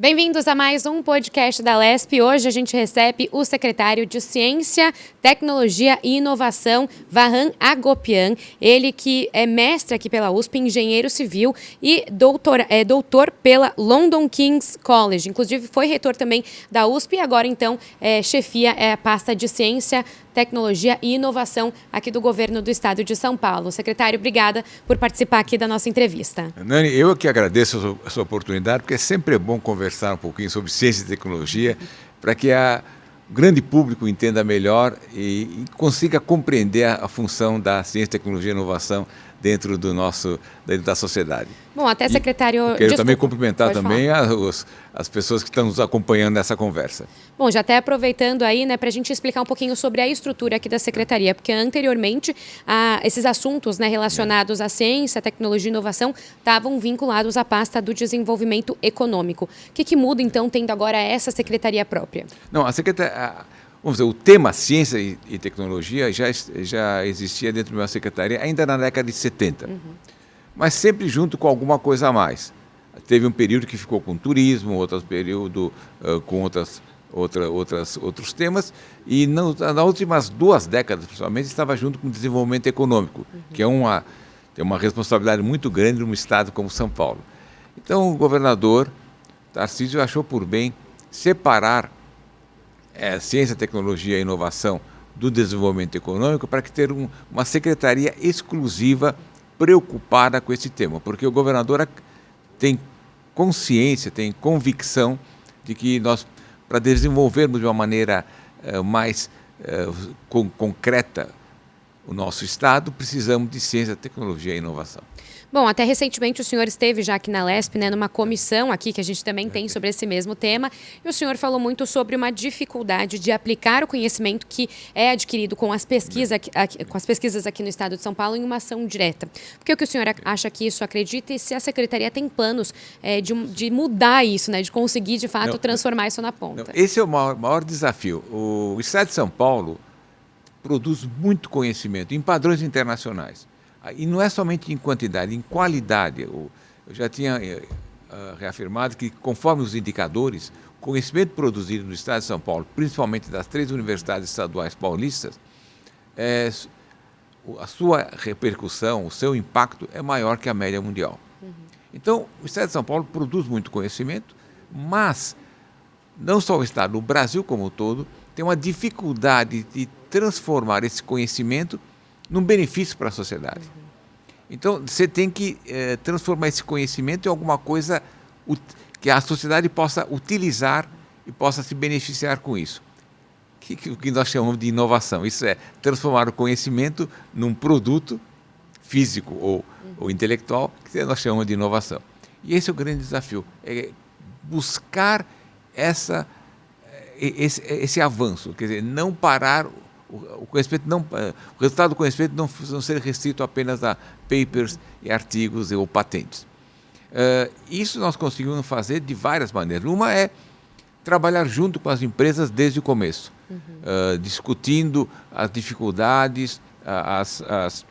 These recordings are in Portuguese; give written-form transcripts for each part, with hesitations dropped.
Bem-vindos a mais um podcast da LESP. Hoje a gente recebe o secretário de Ciência, Tecnologia e Inovação, Vahan Agopian. Ele que é mestre aqui pela USP, engenheiro civil e doutor pela London King's College. Inclusive foi reitor também da USP e agora então chefia a pasta de Ciência, Tecnologia e Inovação aqui do governo do estado de São Paulo. Secretário, obrigada por participar aqui da nossa entrevista. Nani, eu que agradeço a sua oportunidade, porque é sempre bom conversar um pouquinho sobre ciência e tecnologia para que o grande público entenda melhor e consiga compreender a função da ciência, tecnologia e inovação dentro da sociedade. Bom, até secretário... Quero também cumprimentar também as pessoas que estão nos acompanhando nessa conversa. Bom, já até aproveitando aí, né, para a gente explicar um pouquinho sobre a estrutura aqui da secretaria, porque anteriormente esses assuntos, né, relacionados à ciência, tecnologia e inovação estavam vinculados à pasta do desenvolvimento econômico. O que muda, então, tendo agora essa secretaria própria? Não, a secretaria... Vamos dizer, o tema ciência e tecnologia já existia dentro da minha secretaria ainda na década de 70, mas sempre junto com alguma coisa a mais. Teve um período que ficou com turismo, outro período com outros temas, e nas últimas 2 décadas, principalmente, estava junto com o desenvolvimento econômico, que tem uma responsabilidade muito grande num estado como São Paulo. Então, o governador Tarcísio achou por bem separar ciência, tecnologia e inovação do desenvolvimento econômico para que ter uma secretaria exclusiva preocupada com esse tema, porque o governador tem consciência, tem convicção de que nós, para desenvolvermos de uma maneira mais concreta o nosso estado, precisamos de ciência, tecnologia e inovação. Bom, até recentemente o senhor esteve já aqui na LESP, né, numa comissão aqui que a gente também tem sobre esse mesmo tema, e o senhor falou muito sobre uma dificuldade de aplicar o conhecimento que é adquirido com as pesquisas aqui no estado de São Paulo em uma ação direta. Por que o senhor acha que isso acredita e se a secretaria tem planos de mudar isso, né, de conseguir de fato transformar isso na ponta? Esse é o maior desafio. O estado de São Paulo produz muito conhecimento em padrões internacionais. E não é somente em quantidade, em qualidade. Eu já tinha reafirmado que, conforme os indicadores, o conhecimento produzido no estado de São Paulo, principalmente das 3 universidades estaduais paulistas, a sua repercussão, o seu impacto é maior que a média mundial. Então, o estado de São Paulo produz muito conhecimento, mas não só o estado, o Brasil como um todo, tem uma dificuldade de transformar esse conhecimento num benefício para a sociedade. Então, você tem que transformar esse conhecimento em alguma coisa que a sociedade possa utilizar e possa se beneficiar com isso. O que nós chamamos de inovação. Isso é transformar o conhecimento num produto físico ou intelectual, que nós chamamos de inovação. E esse é o grande desafio, é buscar esse avanço, quer dizer, não parar o resultado do conhecimento não ser restrito apenas a papers e artigos ou patentes. Isso nós conseguimos fazer de várias maneiras. Uma é trabalhar junto com as empresas desde o começo, discutindo as dificuldades, as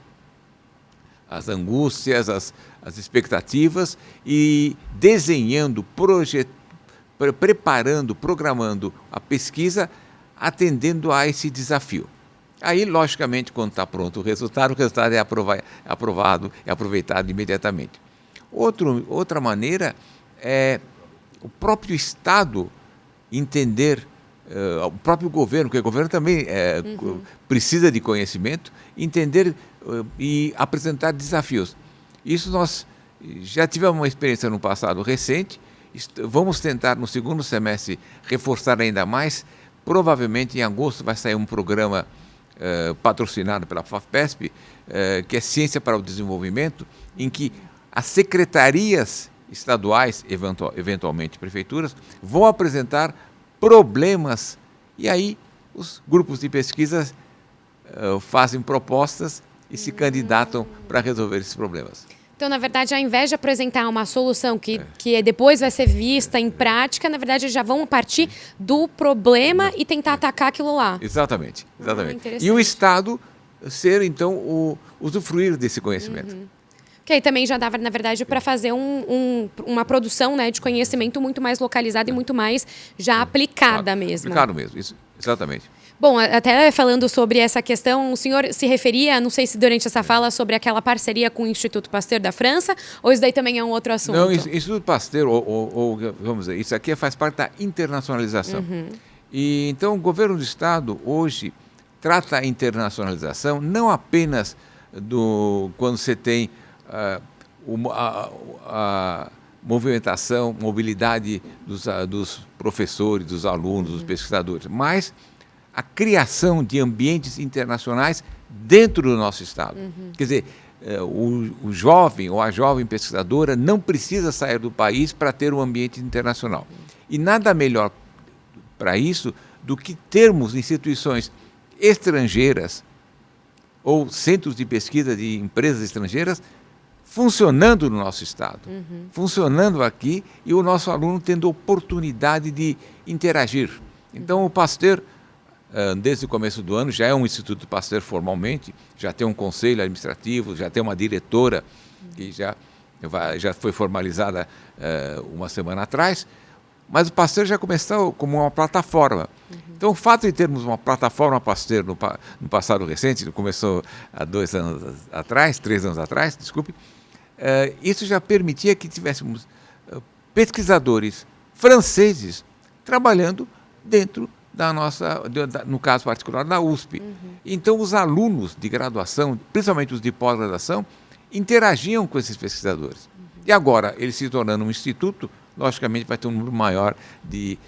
angústias, as expectativas e desenhando, preparando, programando a pesquisa atendendo a esse desafio. Aí, logicamente, quando está pronto o resultado é aprovado, é aproveitado imediatamente. Outra maneira é o próprio Estado entender, o próprio governo, porque o governo também precisa de conhecimento, entender e apresentar desafios. Isso nós já tivemos uma experiência no passado recente, vamos tentar no segundo semestre reforçar ainda mais. Provavelmente em agosto vai sair um programa patrocinado pela FAFPESP, que é Ciência para o Desenvolvimento, em que as secretarias estaduais, eventualmente prefeituras, vão apresentar problemas e aí os grupos de pesquisa fazem propostas e se candidatam para resolver esses problemas. Então, na verdade, ao invés de apresentar uma solução que depois vai ser vista em prática, na verdade, já vão partir do problema e tentar atacar aquilo lá. Exatamente. E o Estado ser, então, usufruir desse conhecimento. Que aí também já dava, na verdade, para fazer uma produção, né, de conhecimento muito mais localizada e muito mais já aplicada mesmo. Aplicado mesmo, isso, exatamente. Bom, até falando sobre essa questão, o senhor se referia, não sei se durante essa fala, sobre aquela parceria com o Instituto Pasteur da França, ou isso daí também é um outro assunto? Não, Instituto Pasteur, vamos dizer, isso aqui faz parte da internacionalização. E então o governo do Estado hoje trata a internacionalização não apenas quando você tem a movimentação, mobilidade dos professores, dos alunos, dos pesquisadores, mas a criação de ambientes internacionais dentro do nosso Estado. Quer dizer, o jovem ou a jovem pesquisadora não precisa sair do país para ter um ambiente internacional. E nada melhor para isso do que termos instituições estrangeiras ou centros de pesquisa de empresas estrangeiras funcionando no nosso Estado, funcionando aqui, e o nosso aluno tendo oportunidade de interagir. Então, o Pasteur, desde o começo do ano, já é um Instituto Pasteur formalmente, já tem um conselho administrativo, já tem uma diretora, que já foi formalizada uma semana atrás, mas o Pasteur já começou como uma plataforma. Então, o fato de termos uma plataforma Pasteur no passado recente, começou há 3 anos atrás, desculpe, isso já permitia que tivéssemos pesquisadores franceses trabalhando dentro da nossa, no caso particular, da USP. Então, os alunos de graduação, principalmente os de pós-graduação, interagiam com esses pesquisadores. E agora, eles se tornando um instituto, logicamente vai ter um número maior de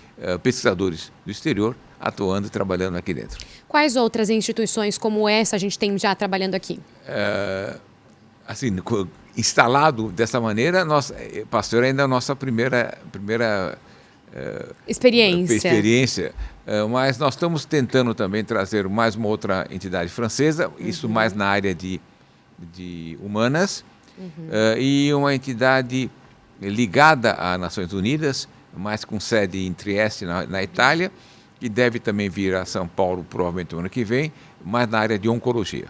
pesquisadores do exterior atuando e trabalhando aqui dentro. Quais outras instituições como essa a gente tem já trabalhando aqui? Assim, instalado dessa maneira, Pasteur ainda é a nossa primeira experiência, mas nós estamos tentando também trazer mais uma outra entidade francesa, isso mais na área de humanas, e uma entidade ligada às Nações Unidas, mas com sede em Trieste, na Itália, que deve também vir a São Paulo, provavelmente no ano que vem, mas na área de oncologia.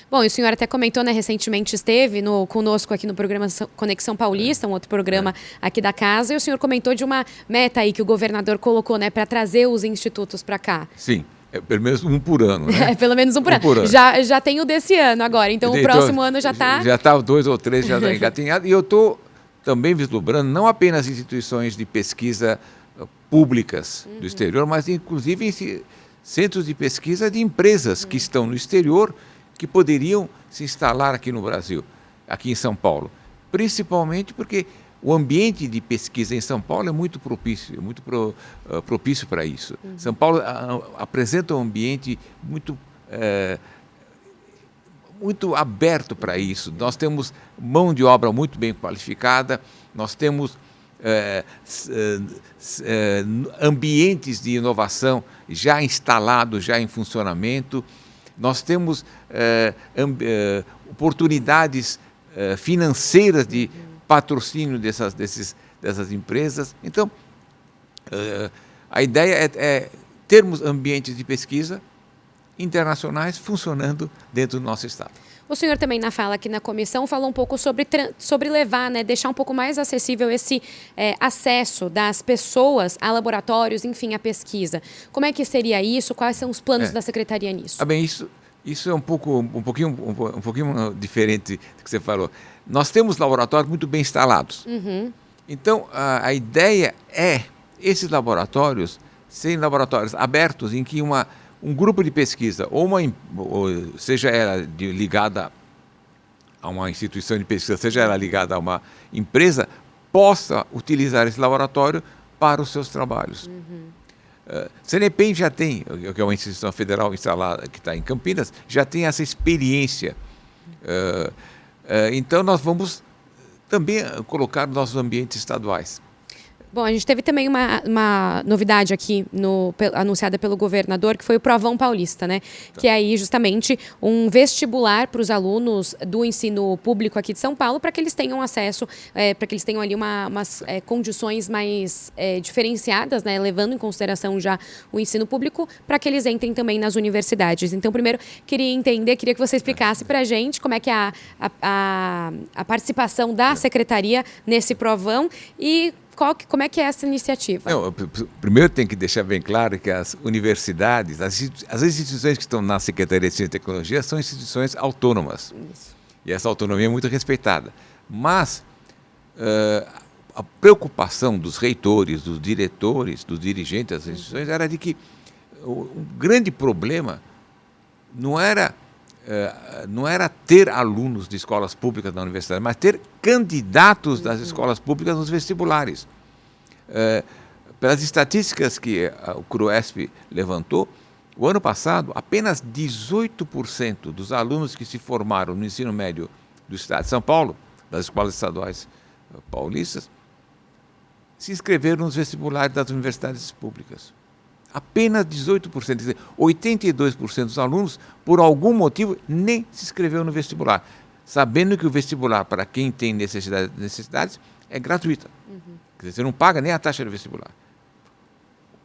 Bom, e o senhor até comentou, né, recentemente esteve conosco aqui no programa Conexão Paulista, um outro programa aqui da casa, e o senhor comentou de uma meta aí que o governador colocou, né, para trazer os institutos para cá. Sim. Pelo menos um por ano, né? Pelo menos um por ano. Já tem o desse ano agora, então o próximo ano já está... Já está 2 ou 3, já está engatinhado. E eu estou também vislumbrando não apenas instituições de pesquisa públicas do exterior, mas inclusive centros de pesquisa de empresas que estão no exterior, que poderiam se instalar aqui no Brasil, aqui em São Paulo. Principalmente porque o ambiente de pesquisa em São Paulo é muito propício, propício para isso. São Paulo apresenta um ambiente muito aberto para isso. Nós temos mão de obra muito bem qualificada, nós temos ambientes de inovação já instalados, já em funcionamento, nós temos oportunidades financeiras de patrocínio dessas empresas. Então, a ideia é termos ambientes de pesquisa internacionais funcionando dentro do nosso Estado. O senhor também, na fala aqui na comissão, falou um pouco sobre levar, né, deixar um pouco mais acessível esse acesso das pessoas a laboratórios, enfim, a pesquisa. Como é que seria isso? Quais são os planos da Secretaria nisso? Bem, isso é um pouquinho diferente do que você falou. Nós temos laboratórios muito bem instalados. Então, a ideia é esses laboratórios serem laboratórios abertos em que um grupo de pesquisa, seja ela ligada a uma instituição de pesquisa, seja ela ligada a uma empresa, possa utilizar esse laboratório para os seus trabalhos. CNPq já tem, que é uma instituição federal instalada, que está em Campinas, já tem essa experiência. Então, nós vamos também colocar nos nossos ambientes estaduais. Bom, a gente teve também uma novidade aqui anunciada pelo governador, que foi o Provão Paulista, né? Que é aí justamente um vestibular para os alunos do ensino público aqui de São Paulo, para que eles tenham acesso, para que eles tenham ali umas condições mais diferenciadas, né? Levando em consideração já o ensino público, para que eles entrem também nas universidades. Então, primeiro, queria que você explicasse para a gente como é que é a participação da secretaria nesse provão e como é que é essa iniciativa? Não, primeiro tem que deixar bem claro que as universidades, as instituições que estão na Secretaria de Ciência e Tecnologia são instituições autônomas. Isso. E essa autonomia é muito respeitada. Mas a preocupação dos reitores, dos diretores, dos dirigentes das instituições era de que o grande problema não era ter alunos de escolas públicas na universidade, mas ter candidatos das escolas públicas nos vestibulares. Pelas estatísticas que o CRUESP levantou, o ano passado, apenas 18% dos alunos que se formaram no ensino médio do estado de São Paulo, das escolas estaduais paulistas, se inscreveram nos vestibulares das universidades públicas. Apenas 18%, quer dizer, 82% dos alunos, por algum motivo, nem se inscreveu no vestibular, sabendo que o vestibular, para quem tem necessidades, é gratuito. Quer dizer, você não paga nem a taxa do vestibular.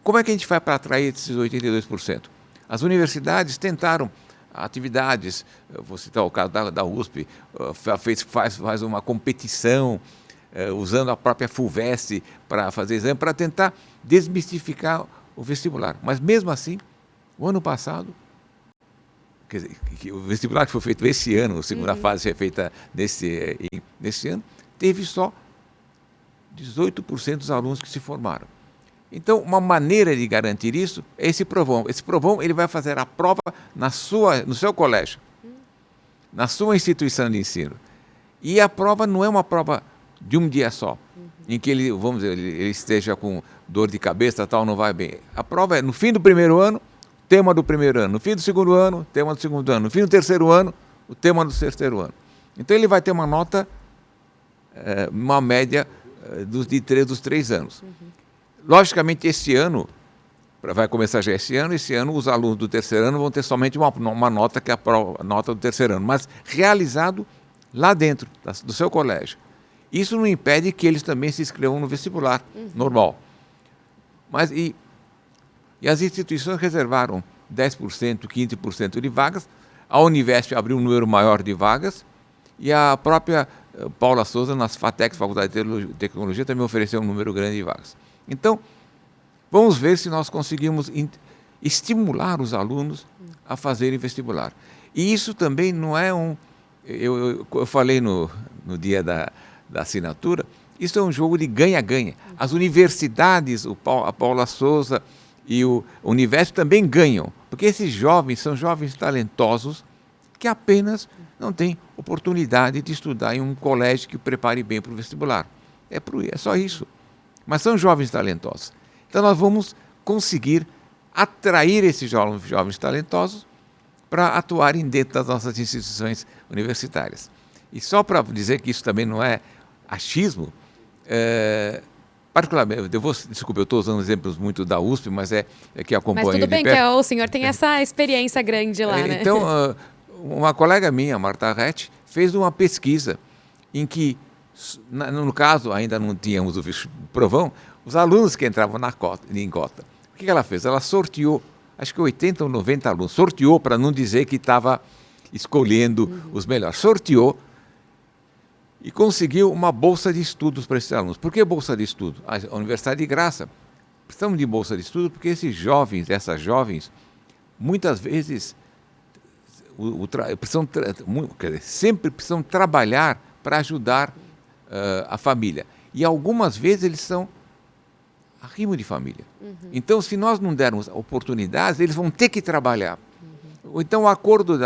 Como é que a gente faz para atrair esses 82%? As universidades tentaram atividades, vou citar o caso da USP, faz uma competição, usando a própria FUVEST para fazer exame, para tentar desmistificar o vestibular. Mas mesmo assim, o ano passado, quer dizer, o vestibular que foi feito esse ano, a segunda fase foi feita nesse ano, teve só 18% dos alunos que se formaram. Então, uma maneira de garantir isso é esse provão. Esse provão ele vai fazer a prova no seu colégio, na sua instituição de ensino. E a prova não é uma prova de um dia só, em que ele esteja com dor de cabeça, tal, não vai bem. A prova é no fim do primeiro ano, tema do primeiro ano. No fim do segundo ano, tema do segundo ano. No fim do terceiro ano, o tema do terceiro ano. Então ele vai ter uma nota, uma média dos 3 anos. Logicamente, esse ano, vai começar já esse ano os alunos do terceiro ano vão ter somente uma nota, que é a nota do terceiro ano, mas realizado lá dentro do seu colégio. Isso não impede que eles também se inscrevam no vestibular normal. Mas e as instituições reservaram 10%, 15% de vagas, a Univesp abriu um número maior de vagas e a própria Paula Souza, nas FATECs, Faculdade de Tecnologia, também ofereceu um número grande de vagas. Então, vamos ver se nós conseguimos estimular os alunos a fazerem vestibular. E isso também não é eu falei no dia da assinatura, isso é um jogo de ganha-ganha. As universidades, a Paula Souza e o Univesp também ganham, porque esses jovens são jovens talentosos que apenas não têm oportunidade de estudar em um colégio que o prepare bem para o vestibular. É só isso. Mas são jovens talentosos. Então nós vamos conseguir atrair esses jovens talentosos para atuarem dentro das nossas instituições universitárias. E só para dizer que isso também não é achismo, particularmente, desculpa, eu estou usando exemplos muito da USP, mas é que acompanho. Mas tudo bem, que o senhor tem essa experiência grande lá, né? Então, uma colega minha, Marta Rett, fez uma pesquisa em que, no caso, ainda não tínhamos o provão, os alunos que entravam em cota. O que ela fez? Ela sorteou, acho que 80 ou 90 alunos, sorteou para não dizer que estava escolhendo os melhores, sorteou e conseguiu uma bolsa de estudos para esses alunos. Por que bolsa de estudo? A universidade de graça. Precisamos de bolsa de estudo porque esses jovens, essas jovens, muitas vezes sempre precisam trabalhar para ajudar a família. E algumas vezes eles são arrimo de família. Então, se nós não dermos oportunidades, eles vão ter que trabalhar. Então, o acordo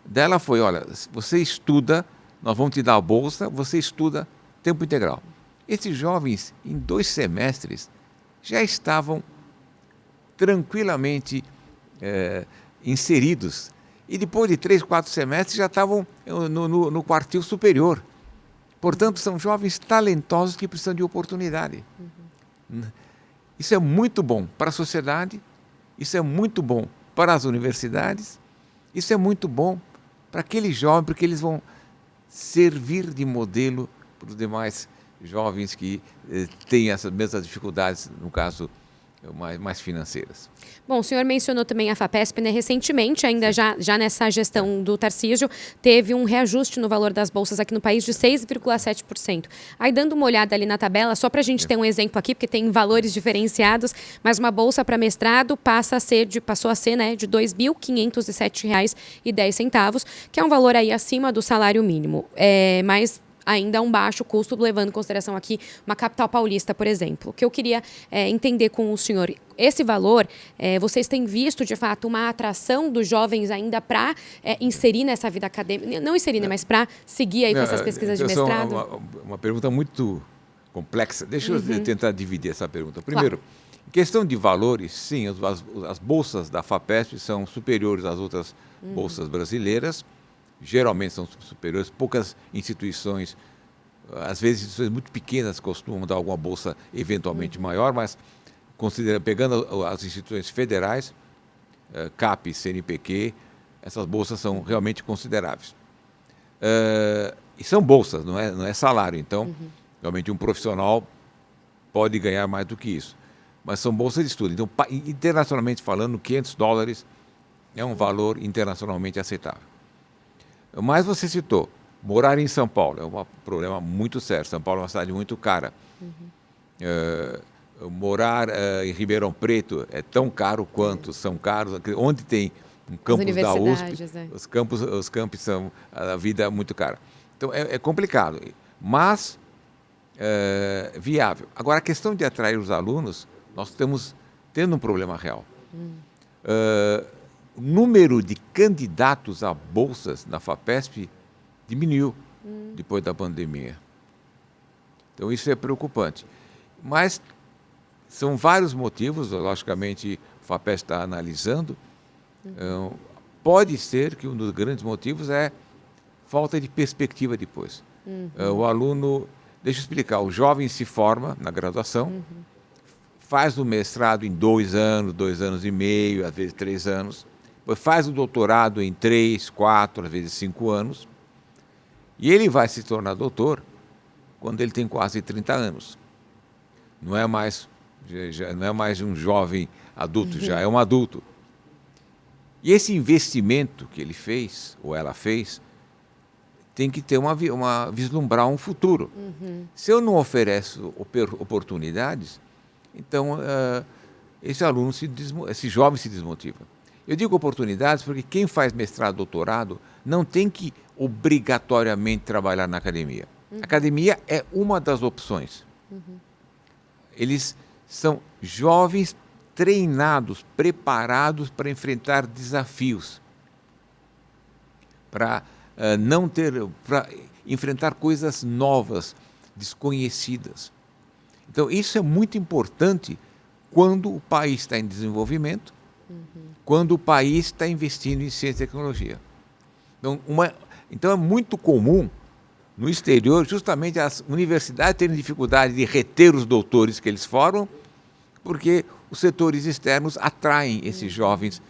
dela foi, olha, você estuda, nós vamos te dar a bolsa, você estuda tempo integral. Esses jovens, em 2 semestres, já estavam tranquilamente inseridos. E depois de 3, 4 semestres já estavam no quartil superior. Portanto, são jovens talentosos que precisam de oportunidade. Isso é muito bom para a sociedade, isso é muito bom para as universidades, isso é muito bom para aqueles jovens, porque eles vão servir de modelo para os demais jovens que têm essas mesmas dificuldades, no caso, mais financeiras. Bom, o senhor mencionou também a FAPESP, né? Recentemente, ainda já nessa gestão do Tarcísio, teve um reajuste no valor das bolsas aqui no país de 6,7%. Aí, dando uma olhada ali na tabela, só para a gente ter um exemplo aqui, porque tem valores diferenciados, mas uma bolsa para mestrado passou a ser né, de R$ 2.507,10, que é um valor aí acima do salário mínimo. Mas ainda um baixo custo, levando em consideração aqui uma capital paulista, por exemplo. O que eu queria entender com o senhor, esse valor, vocês têm visto, de fato, uma atração dos jovens ainda para inserir nessa vida acadêmica, não inserir, né, mas para seguir aí com essas pesquisas de mestrado? Uma pergunta muito complexa. Deixa eu tentar dividir essa pergunta. Primeiro, em questão de valores, sim, as bolsas da FAPESP são superiores às outras bolsas brasileiras. Geralmente são superiores, poucas instituições, às vezes instituições muito pequenas costumam dar alguma bolsa eventualmente maior, mas pegando as instituições federais, CAP, CNPq, essas bolsas são realmente consideráveis. E são bolsas, não é salário, então realmente um profissional pode ganhar mais do que isso. Mas são bolsas de estudo, então internacionalmente falando, $500 é um valor internacionalmente aceitável. Mas você citou, morar em São Paulo é um problema muito sério. São Paulo é uma cidade muito cara. Morar em Ribeirão Preto é tão caro quanto são caros. Onde tem um campus da USP, os campos são a vida muito cara. Então é complicado, mas viável. Agora, a questão de atrair os alunos, nós estamos tendo um problema real. O número de candidatos a bolsas na FAPESP diminuiu depois da pandemia. Então, isso é preocupante. Mas são vários motivos, logicamente, a FAPESP está analisando. Pode ser que um dos grandes motivos é falta de perspectiva depois. O aluno, deixa eu explicar, o jovem se forma na graduação, faz o mestrado em 2 anos, 2 anos e meio, às vezes 3 anos, depois faz o doutorado em 3, 4, às vezes 5 anos, e ele vai se tornar doutor quando ele tem quase 30 anos. Não é mais um jovem adulto, já é um adulto. E esse investimento que ele fez, ou ela fez, tem que ter vislumbrar um futuro. Se eu não ofereço oportunidades, então esse jovem se desmotiva. Eu digo oportunidades porque quem faz mestrado, doutorado, não tem que obrigatoriamente trabalhar na academia. A academia é uma das opções. Eles são jovens treinados, preparados para enfrentar desafios, para enfrentar coisas novas, desconhecidas. Então, isso é muito importante quando o país está em desenvolvimento, quando o país está investindo em ciência e tecnologia. Então, é muito comum no exterior, justamente as universidades terem dificuldade de reter os doutores que eles formam, porque os setores externos atraem esses jovens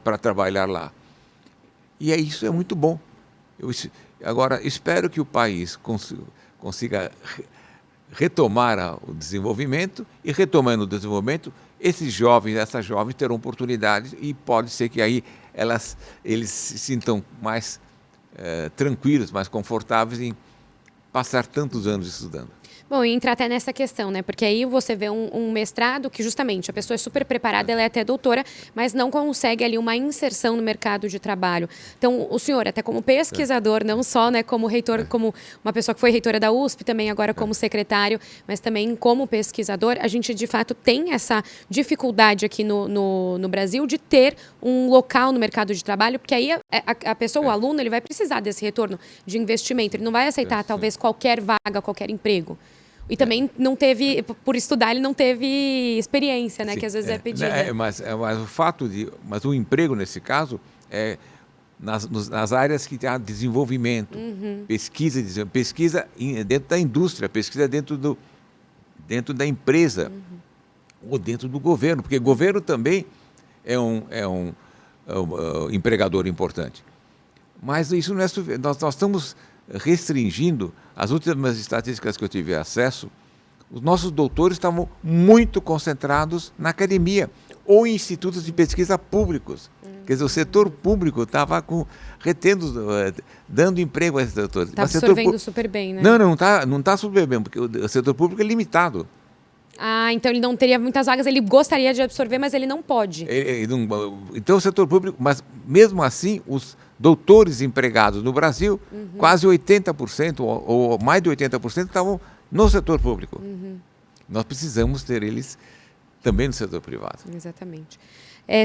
para trabalhar lá. E isso é muito bom. Agora, espero que o país consiga retomar o desenvolvimento, e retomando o desenvolvimento, essas jovens terão oportunidades, e pode ser que aí eles se sintam mais tranquilos, mais confortáveis em passar tantos anos estudando. Bom, e entrar até nessa questão, né? Porque aí você vê um mestrado que justamente a pessoa é super preparada, ela é até doutora, mas não consegue ali uma inserção no mercado de trabalho. Então, o senhor, até como pesquisador, não só, né, como reitor, como uma pessoa que foi reitora da USP, também agora como secretário, mas também como pesquisador, a gente de fato tem essa dificuldade aqui no Brasil de ter um local no mercado de trabalho, porque aí a pessoa, o aluno, ele vai precisar desse retorno de investimento, ele não vai aceitar talvez qualquer vaga, qualquer emprego. E também não teve, por estudar, ele não teve experiência, né? Sim, que às vezes é pedida. Mas o fato mas o emprego, nesse caso, é nas áreas que há desenvolvimento, pesquisa dentro da indústria, pesquisa dentro dentro da empresa ou dentro do governo, porque o governo também é um empregador importante. Mas isso não é suficiente. Nós estamos restringindo, as últimas estatísticas que eu tive acesso, os nossos doutores estavam muito concentrados na academia ou em institutos de pesquisa públicos. Quer dizer, o setor público estava retendo, dando emprego a esses doutores. Está absorvendo super bem, né? Não tá super bem, porque o setor público é limitado. Ah, então ele não teria muitas vagas, ele gostaria de absorver, mas ele não pode. Então o setor público, mas mesmo assim, os doutores empregados no Brasil, quase 80% ou mais de 80% estavam no setor público. Nós precisamos ter eles também no setor privado. Exatamente.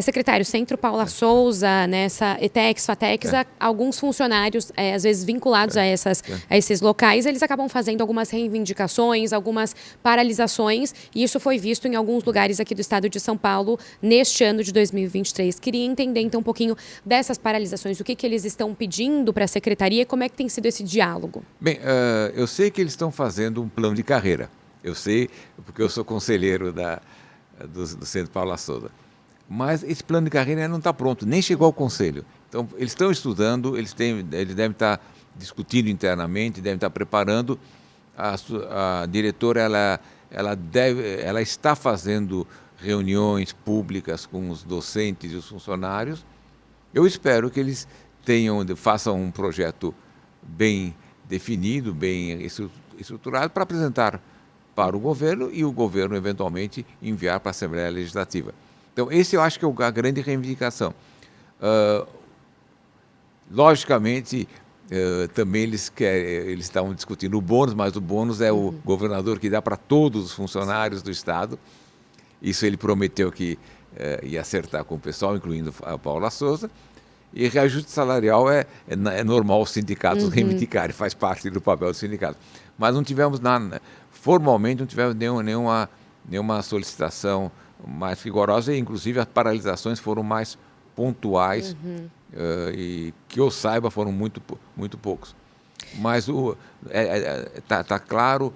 Secretário, Centro Paula Souza, nessa ETEX, FATEX, alguns funcionários, às vezes vinculados a esses locais, eles acabam fazendo algumas reivindicações, algumas paralisações, e isso foi visto em alguns lugares aqui do estado de São Paulo neste ano de 2023. Queria entender então um pouquinho dessas paralisações, o que eles estão pedindo para a Secretaria e como é que tem sido esse diálogo. Bem, eu sei que eles estão fazendo um plano de carreira. Eu sei, porque eu sou conselheiro do Centro Paula Souza. Mas esse plano de carreira ainda não está pronto, nem chegou ao Conselho. Então, eles estão estudando, eles devem estar discutindo internamente, devem estar preparando. A diretora ela está fazendo reuniões públicas com os docentes e os funcionários. Eu espero que eles façam um projeto bem definido, bem estruturado, para apresentar para o governo e o governo, eventualmente, enviar para a Assembleia Legislativa. Então, esse eu acho que é a grande reivindicação. Logicamente, também eles estavam discutindo o bônus, mas o bônus é o governador que dá para todos os funcionários do Estado. Isso ele prometeu que ia acertar com o pessoal, incluindo a Paula Souza. E reajuste salarial é normal os sindicatos reivindicarem, faz parte do papel do sindicato. Mas não tivemos nada, formalmente não tivemos nenhuma solicitação mais rigorosa, e inclusive as paralisações foram mais pontuais e que eu saiba foram muito poucos. Mas tá claro,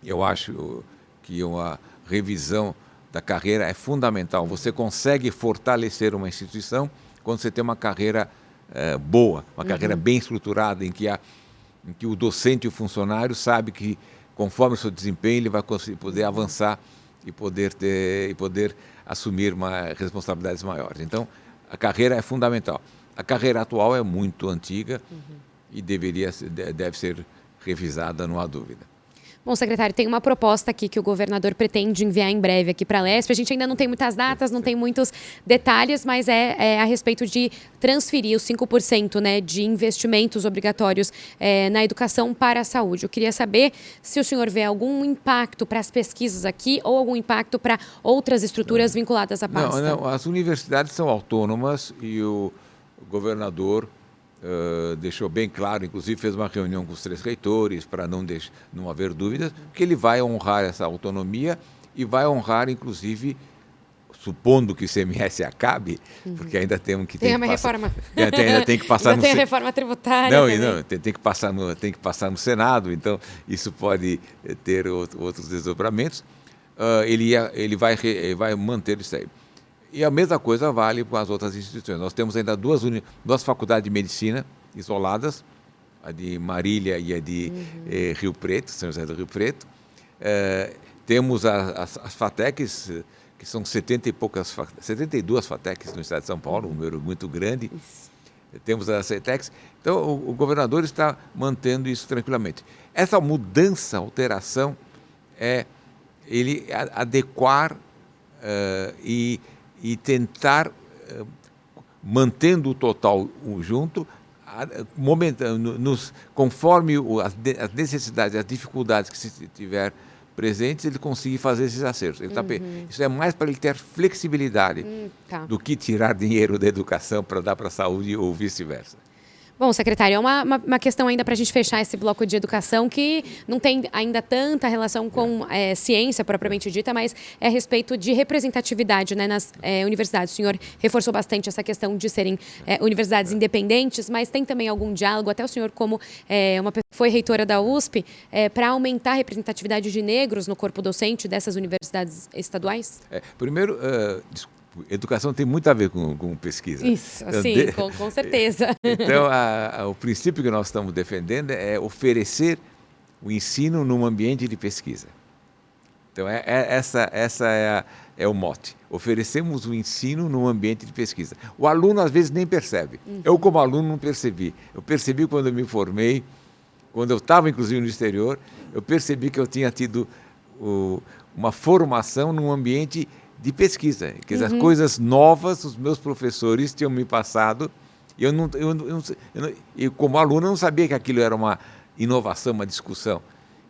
eu acho que uma revisão da carreira é fundamental. Você consegue fortalecer uma instituição quando você tem uma carreira boa, uma carreira bem estruturada, em que o docente e o funcionário sabe que, conforme o seu desempenho, ele vai poder avançar e poder assumir responsabilidades maiores. Então, a carreira é fundamental. A carreira atual é muito antiga e deve ser revisada, não há dúvida. Bom, secretário, tem uma proposta aqui que o governador pretende enviar em breve aqui para a Lesp. A gente ainda não tem muitas datas, não tem muitos detalhes, mas é a respeito de transferir os 5%, né, de investimentos obrigatórios na educação para a saúde. Eu queria saber se o senhor vê algum impacto para as pesquisas aqui ou algum impacto para outras estruturas vinculadas à pasta. Não, as universidades são autônomas e o governador deixou bem claro, inclusive fez uma reunião com os 3 reitores para não haver dúvidas, que ele vai honrar essa autonomia e vai honrar, inclusive, supondo que o ICMS acabe, porque ainda tem uma reforma. Ainda tem que passar ainda tem a reforma tributária. Tem que passar no Senado, então isso pode ter outros desdobramentos. Ele vai manter isso aí. E a mesma coisa vale para as outras instituições. Nós temos ainda duas faculdades de medicina isoladas, a de Marília e a de Rio Preto, São José do Rio Preto. Temos as FATECs, que são 72 FATECs no estado de São Paulo, um número muito grande. Temos as CETECs. Então, o governador está mantendo isso tranquilamente. Essa mudança, alteração, é ele adequar e tentar, mantendo o total junto, conforme as necessidades, as dificuldades que se tiver presentes, ele conseguir fazer esses acertos. Isso é mais para ele ter flexibilidade do que tirar dinheiro da educação para dar para a saúde ou vice-versa. Bom, secretário, é uma questão ainda para a gente fechar esse bloco de educação que não tem ainda tanta relação com ciência propriamente dita, mas é a respeito de representatividade, né, nas universidades. O senhor reforçou bastante essa questão de serem universidades independentes, mas tem também algum diálogo, até o senhor como uma pessoa que foi reitora da USP, para aumentar a representatividade de negros no corpo docente dessas universidades estaduais? Primeiro, educação tem muito a ver com pesquisa. Isso, Então, sim, com certeza. Então, o princípio que nós estamos defendendo é oferecer o ensino num ambiente de pesquisa. Então, essa é o mote. Oferecemos o ensino num ambiente de pesquisa. O aluno, às vezes, nem percebe. Eu, como aluno, não percebi. Eu percebi quando eu me formei, quando eu estava, inclusive, no exterior, eu percebi que eu tinha tido uma formação num ambiente de pesquisa. Quer dizer, as coisas novas, os meus professores tinham me passado, e eu como aluno, eu não sabia que aquilo era uma inovação, uma discussão.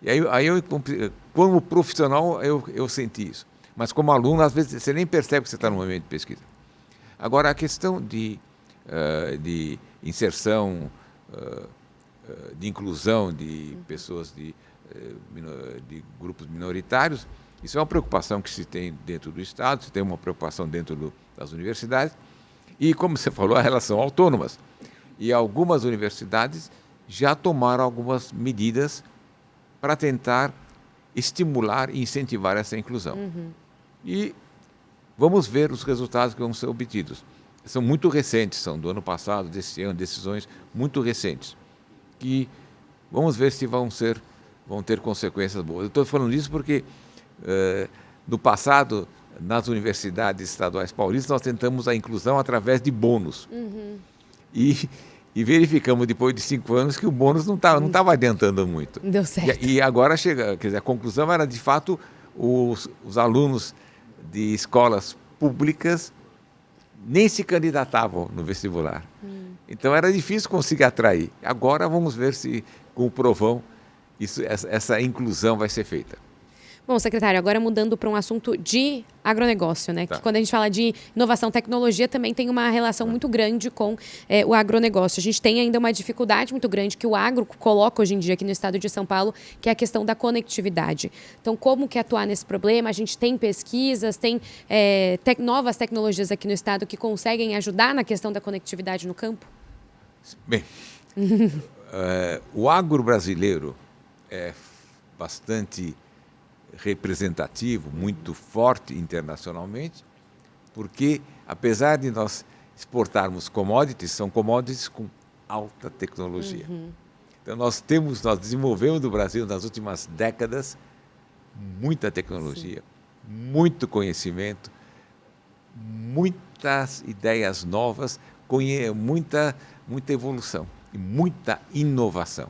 E aí eu, como profissional, eu senti isso. Mas como aluno, às vezes, você nem percebe que você está num ambiente de pesquisa. Agora, a questão de inserção, de inclusão de pessoas de grupos minoritários, isso é uma preocupação que se tem dentro do Estado, se tem uma preocupação dentro das universidades. E, como você falou, elas são autônomas. E algumas universidades já tomaram algumas medidas para tentar estimular e incentivar essa inclusão. E vamos ver os resultados que vão ser obtidos. São muito recentes, são do ano passado, desse ano, decisões muito recentes, que vamos ver se vão ter consequências boas. Eu estou falando isso porque no passado, nas universidades estaduais paulistas, nós tentamos a inclusão através de bônus. E verificamos, depois de 5 anos, que o bônus não estava adiantando muito. Deu certo. E agora chega, quer dizer, a conclusão era, de fato, os alunos de escolas públicas nem se candidatavam no vestibular. Então era difícil conseguir atrair. Agora vamos ver se, com o provão, essa inclusão vai ser feita. Bom, secretário, agora mudando para um assunto de agronegócio, né? Tá. Que quando a gente fala de inovação e tecnologia, também tem uma relação muito grande com o agronegócio. A gente tem ainda uma dificuldade muito grande que o agro coloca hoje em dia aqui no estado de São Paulo, que é a questão da conectividade. Então, como que atuar nesse problema? A gente tem pesquisas, tem novas tecnologias aqui no estado que conseguem ajudar na questão da conectividade no campo? Bem, o agro brasileiro é bastante representativo, muito forte internacionalmente, porque, apesar de nós exportarmos commodities, são commodities com alta tecnologia. Então, nós desenvolvemos no Brasil, nas últimas décadas, muita tecnologia, muito conhecimento, muitas ideias novas, muita evolução e muita inovação.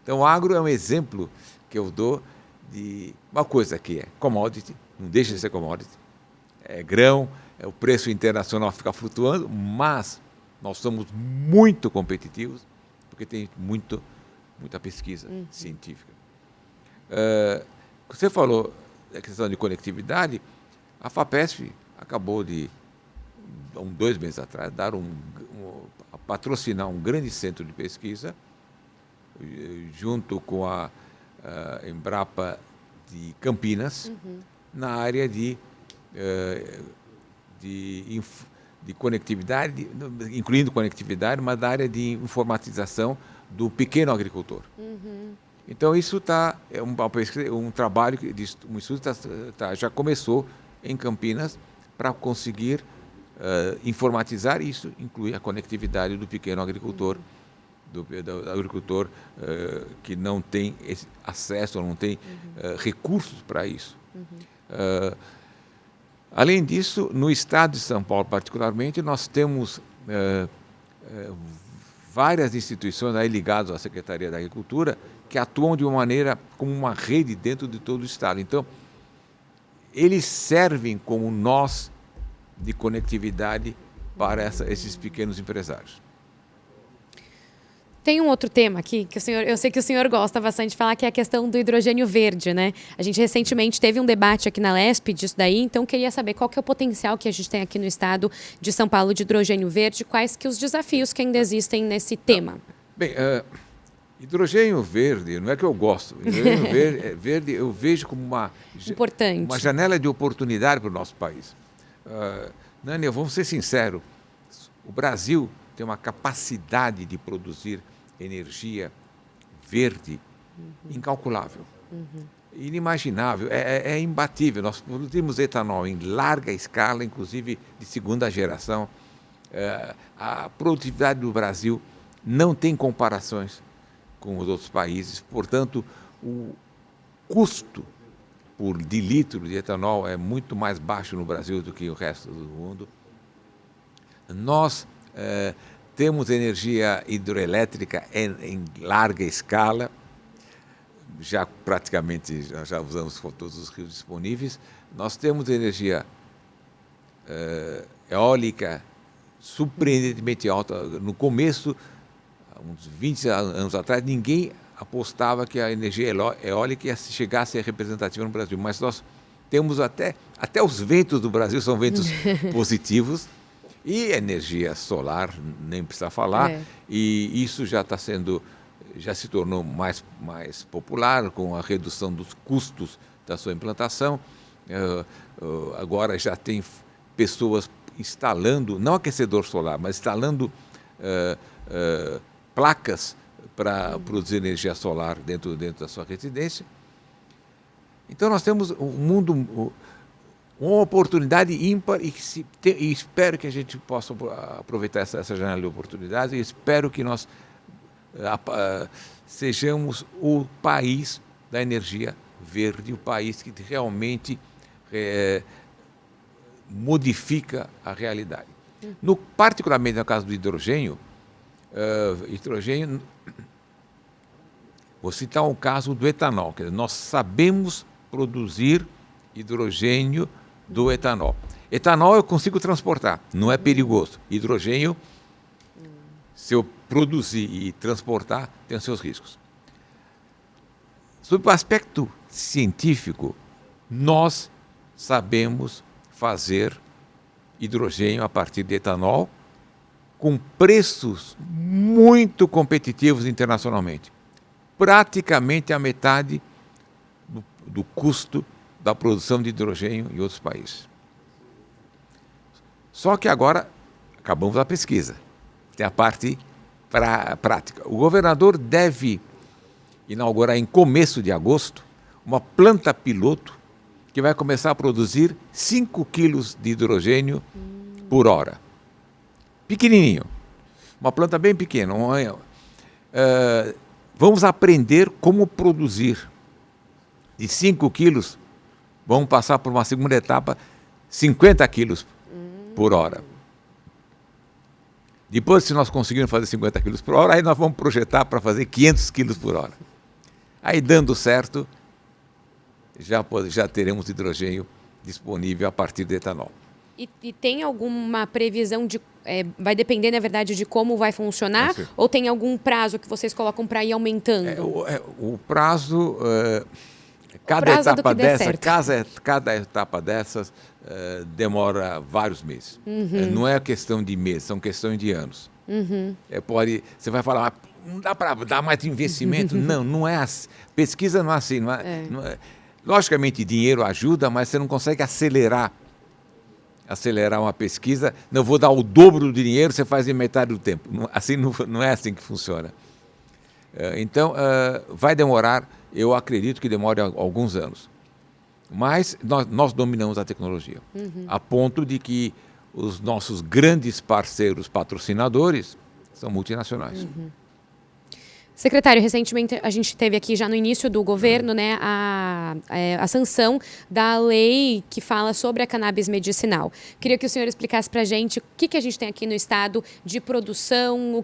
Então, o agro é um exemplo que eu dou de uma coisa que é commodity, não deixa de ser commodity, é grão, o preço internacional fica flutuando, mas nós somos muito competitivos, porque tem muita pesquisa científica. Você falou da questão de conectividade, a FAPESP acabou de, 2 meses atrás, patrocinar um grande centro de pesquisa, junto com a Embrapa de Campinas, na área de conectividade, incluindo conectividade, mas da área de informatização do pequeno agricultor. Então, isso um trabalho, um estudo já começou em Campinas para conseguir informatizar isso, incluir a conectividade do pequeno agricultor, do agricultor que não tem acesso, não tem recursos para isso. Além disso, no estado de São Paulo, particularmente, nós temos várias instituições aí ligadas à Secretaria da Agricultura que atuam de uma maneira, como uma rede dentro de todo o estado. Então, eles servem como nós de conectividade para esses pequenos empresários. Tem um outro tema aqui que eu sei que o senhor gosta bastante de falar, que é a questão do hidrogênio verde, né? A gente recentemente teve um debate aqui na LESP disso daí, então queria saber qual que é o potencial que a gente tem aqui no estado de São Paulo de hidrogênio verde, quais que os desafios que ainda existem nesse tema. Bem, hidrogênio verde, não é que eu gosto, hidrogênio verde eu vejo como uma janela de oportunidade para o nosso país. Nânia, vamos ser sinceros, o Brasil tem uma capacidade de produzir energia verde incalculável, inimaginável, é imbatível. Nós produzimos etanol em larga escala, inclusive de segunda geração. A produtividade do Brasil não tem comparações com os outros países, portanto, o custo de litro de etanol é muito mais baixo no Brasil do que o resto do mundo. Nós temos energia hidroelétrica em larga escala, já praticamente já usamos todos os rios disponíveis. Nós temos energia eólica surpreendentemente alta. No começo, uns 20 anos atrás, ninguém apostava que a energia eólica chegasse a ser representativa no Brasil, mas nós temos até os ventos do Brasil são ventos positivos. E energia solar, nem precisa falar, e isso já se tornou mais popular com a redução dos custos da sua implantação. Agora já tem pessoas instalando, não aquecedor solar, mas instalando placas para produzir energia solar dentro da sua residência. Então nós temos uma oportunidade ímpar e espero que a gente possa aproveitar essa janela de oportunidades e espero que nós sejamos o país da energia verde, o país que realmente modifica a realidade. Particularmente no caso do hidrogênio, vou citar um caso do etanol, quer dizer, nós sabemos produzir hidrogênio do etanol. Etanol eu consigo transportar, não é perigoso. Hidrogênio, se eu produzir e transportar, tem os seus riscos. Sob o aspecto científico, nós sabemos fazer hidrogênio a partir de etanol com preços muito competitivos internacionalmente. Praticamente a metade do custo da produção de hidrogênio em outros países. Só que agora acabamos a pesquisa, tem a parte prática. O governador deve inaugurar em começo de agosto uma planta piloto que vai começar a produzir 5 quilos de hidrogênio por hora. Pequenininho, uma planta bem pequena. Vamos aprender como produzir de 5 quilos. Vamos passar por uma segunda etapa, 50 quilos por hora. Depois, se nós conseguirmos fazer 50 quilos por hora, aí nós vamos projetar para fazer 500 quilos por hora. Aí, dando certo, já teremos hidrogênio disponível a partir do etanol. E tem alguma previsão de... vai depender, na verdade, de como vai funcionar? Ou tem algum prazo que vocês colocam para ir aumentando? O prazo... Cada etapa dessas demora vários meses. Não é questão de meses, são questões de anos. Você vai falar, não dá para dar mais investimento? Não é assim. Pesquisa não é assim. Logicamente, dinheiro ajuda, mas você não consegue acelerar uma pesquisa. Não vou dar o dobro do dinheiro, você faz em metade do tempo. Não é assim que funciona. Então, vai demorar. Eu acredito que demore alguns anos. Mas nós dominamos a tecnologia, a ponto de que os nossos grandes parceiros patrocinadores são multinacionais. Secretário, recentemente a gente teve aqui já no início do governo, né, a sanção da lei que fala sobre a cannabis medicinal. Queria que o senhor explicasse para a gente o que a gente tem aqui no estado de produção,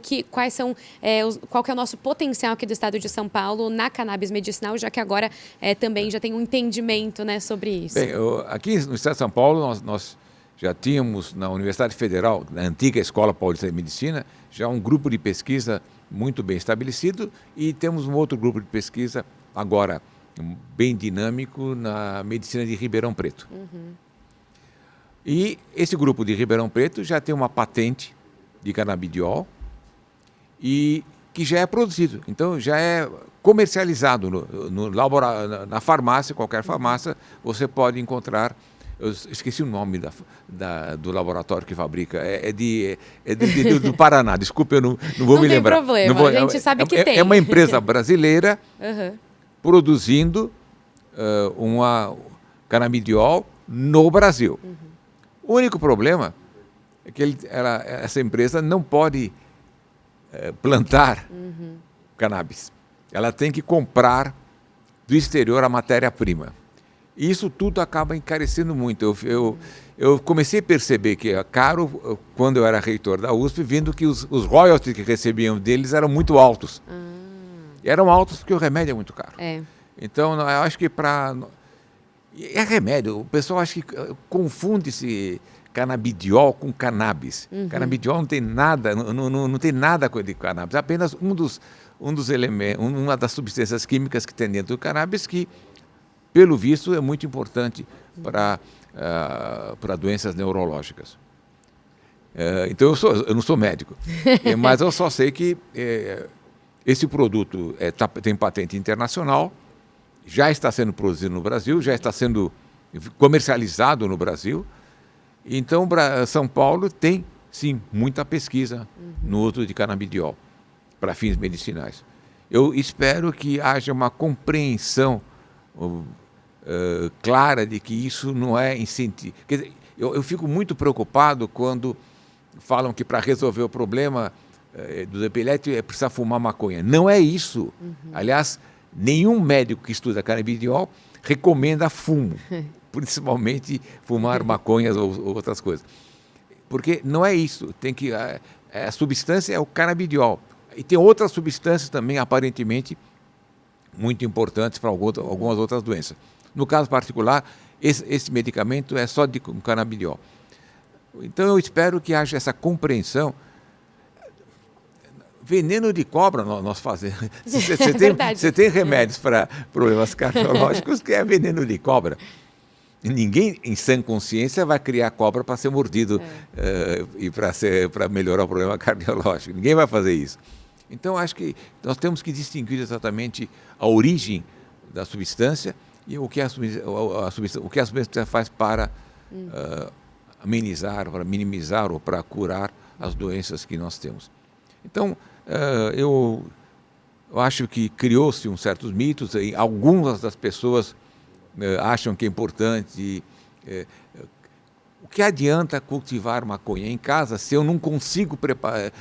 qual que é o nosso potencial aqui do estado de São Paulo na cannabis medicinal, já que agora também já tem um entendimento, né, sobre isso. Bem, aqui no estado de São Paulo nós Já tínhamos na Universidade Federal, na antiga Escola Paulista de Medicina, já um grupo de pesquisa muito bem estabelecido e temos um outro grupo de pesquisa agora bem dinâmico na medicina de Ribeirão Preto. E esse grupo de Ribeirão Preto já tem uma patente de canabidiol e que já é produzido, então já é comercializado na farmácia, qualquer farmácia, você pode encontrar. Eu esqueci o nome do laboratório que fabrica, do Paraná, desculpe, eu não vou me lembrar. Não tem problema, a gente sabe que tem. É uma empresa brasileira produzindo uma canabidiol no Brasil. O único problema é que essa empresa não pode plantar cannabis. Ela tem que comprar do exterior a matéria-prima. E isso tudo acaba encarecendo muito. Eu comecei a perceber que é caro quando eu era reitor da USP, vendo que os royalties que recebiam deles eram muito altos. E eram altos porque o remédio é muito caro. Então, eu acho que é remédio. O pessoal acha que confunde-se canabidiol com cannabis. Canabidiol não tem nada, não tem nada de cannabis. É apenas um dos elementos, uma das substâncias químicas que tem dentro do cannabis que, pelo visto, é muito importante para doenças neurológicas. Então, eu não sou médico, mas eu só sei que esse produto tem patente internacional, já está sendo produzido no Brasil, já está sendo comercializado no Brasil. Então, São Paulo tem, sim, muita pesquisa no uso de canabidiol para fins medicinais. Eu espero que haja uma compreensão clara de que isso não é incentivo. Quer dizer, eu fico muito preocupado quando falam que para resolver o problema do epilético é precisar fumar maconha. Não é isso. Aliás, nenhum médico que estuda canabidiol recomenda fumo, principalmente fumar maconhas ou outras coisas. Porque não é isso. A substância é o canabidiol. E tem outras substâncias também, aparentemente, muito importantes para algumas outras doenças. No caso particular, esse medicamento é só de canabidiol. Então, eu espero que haja essa compreensão. Veneno de cobra nós fazemos. Você tem remédios para problemas cardiológicos que é veneno de cobra. Ninguém, em sã consciência, vai criar cobra para ser mordido e para melhorar o problema cardiológico. Ninguém vai fazer isso. Então, acho que nós temos que distinguir exatamente a origem da substância e o que a substância faz para amenizar, para minimizar ou para curar as doenças que nós temos. Então, eu acho que criou-se certos mitos, e algumas das pessoas acham que é importante. O que adianta cultivar maconha em casa se eu não consigo preparar, é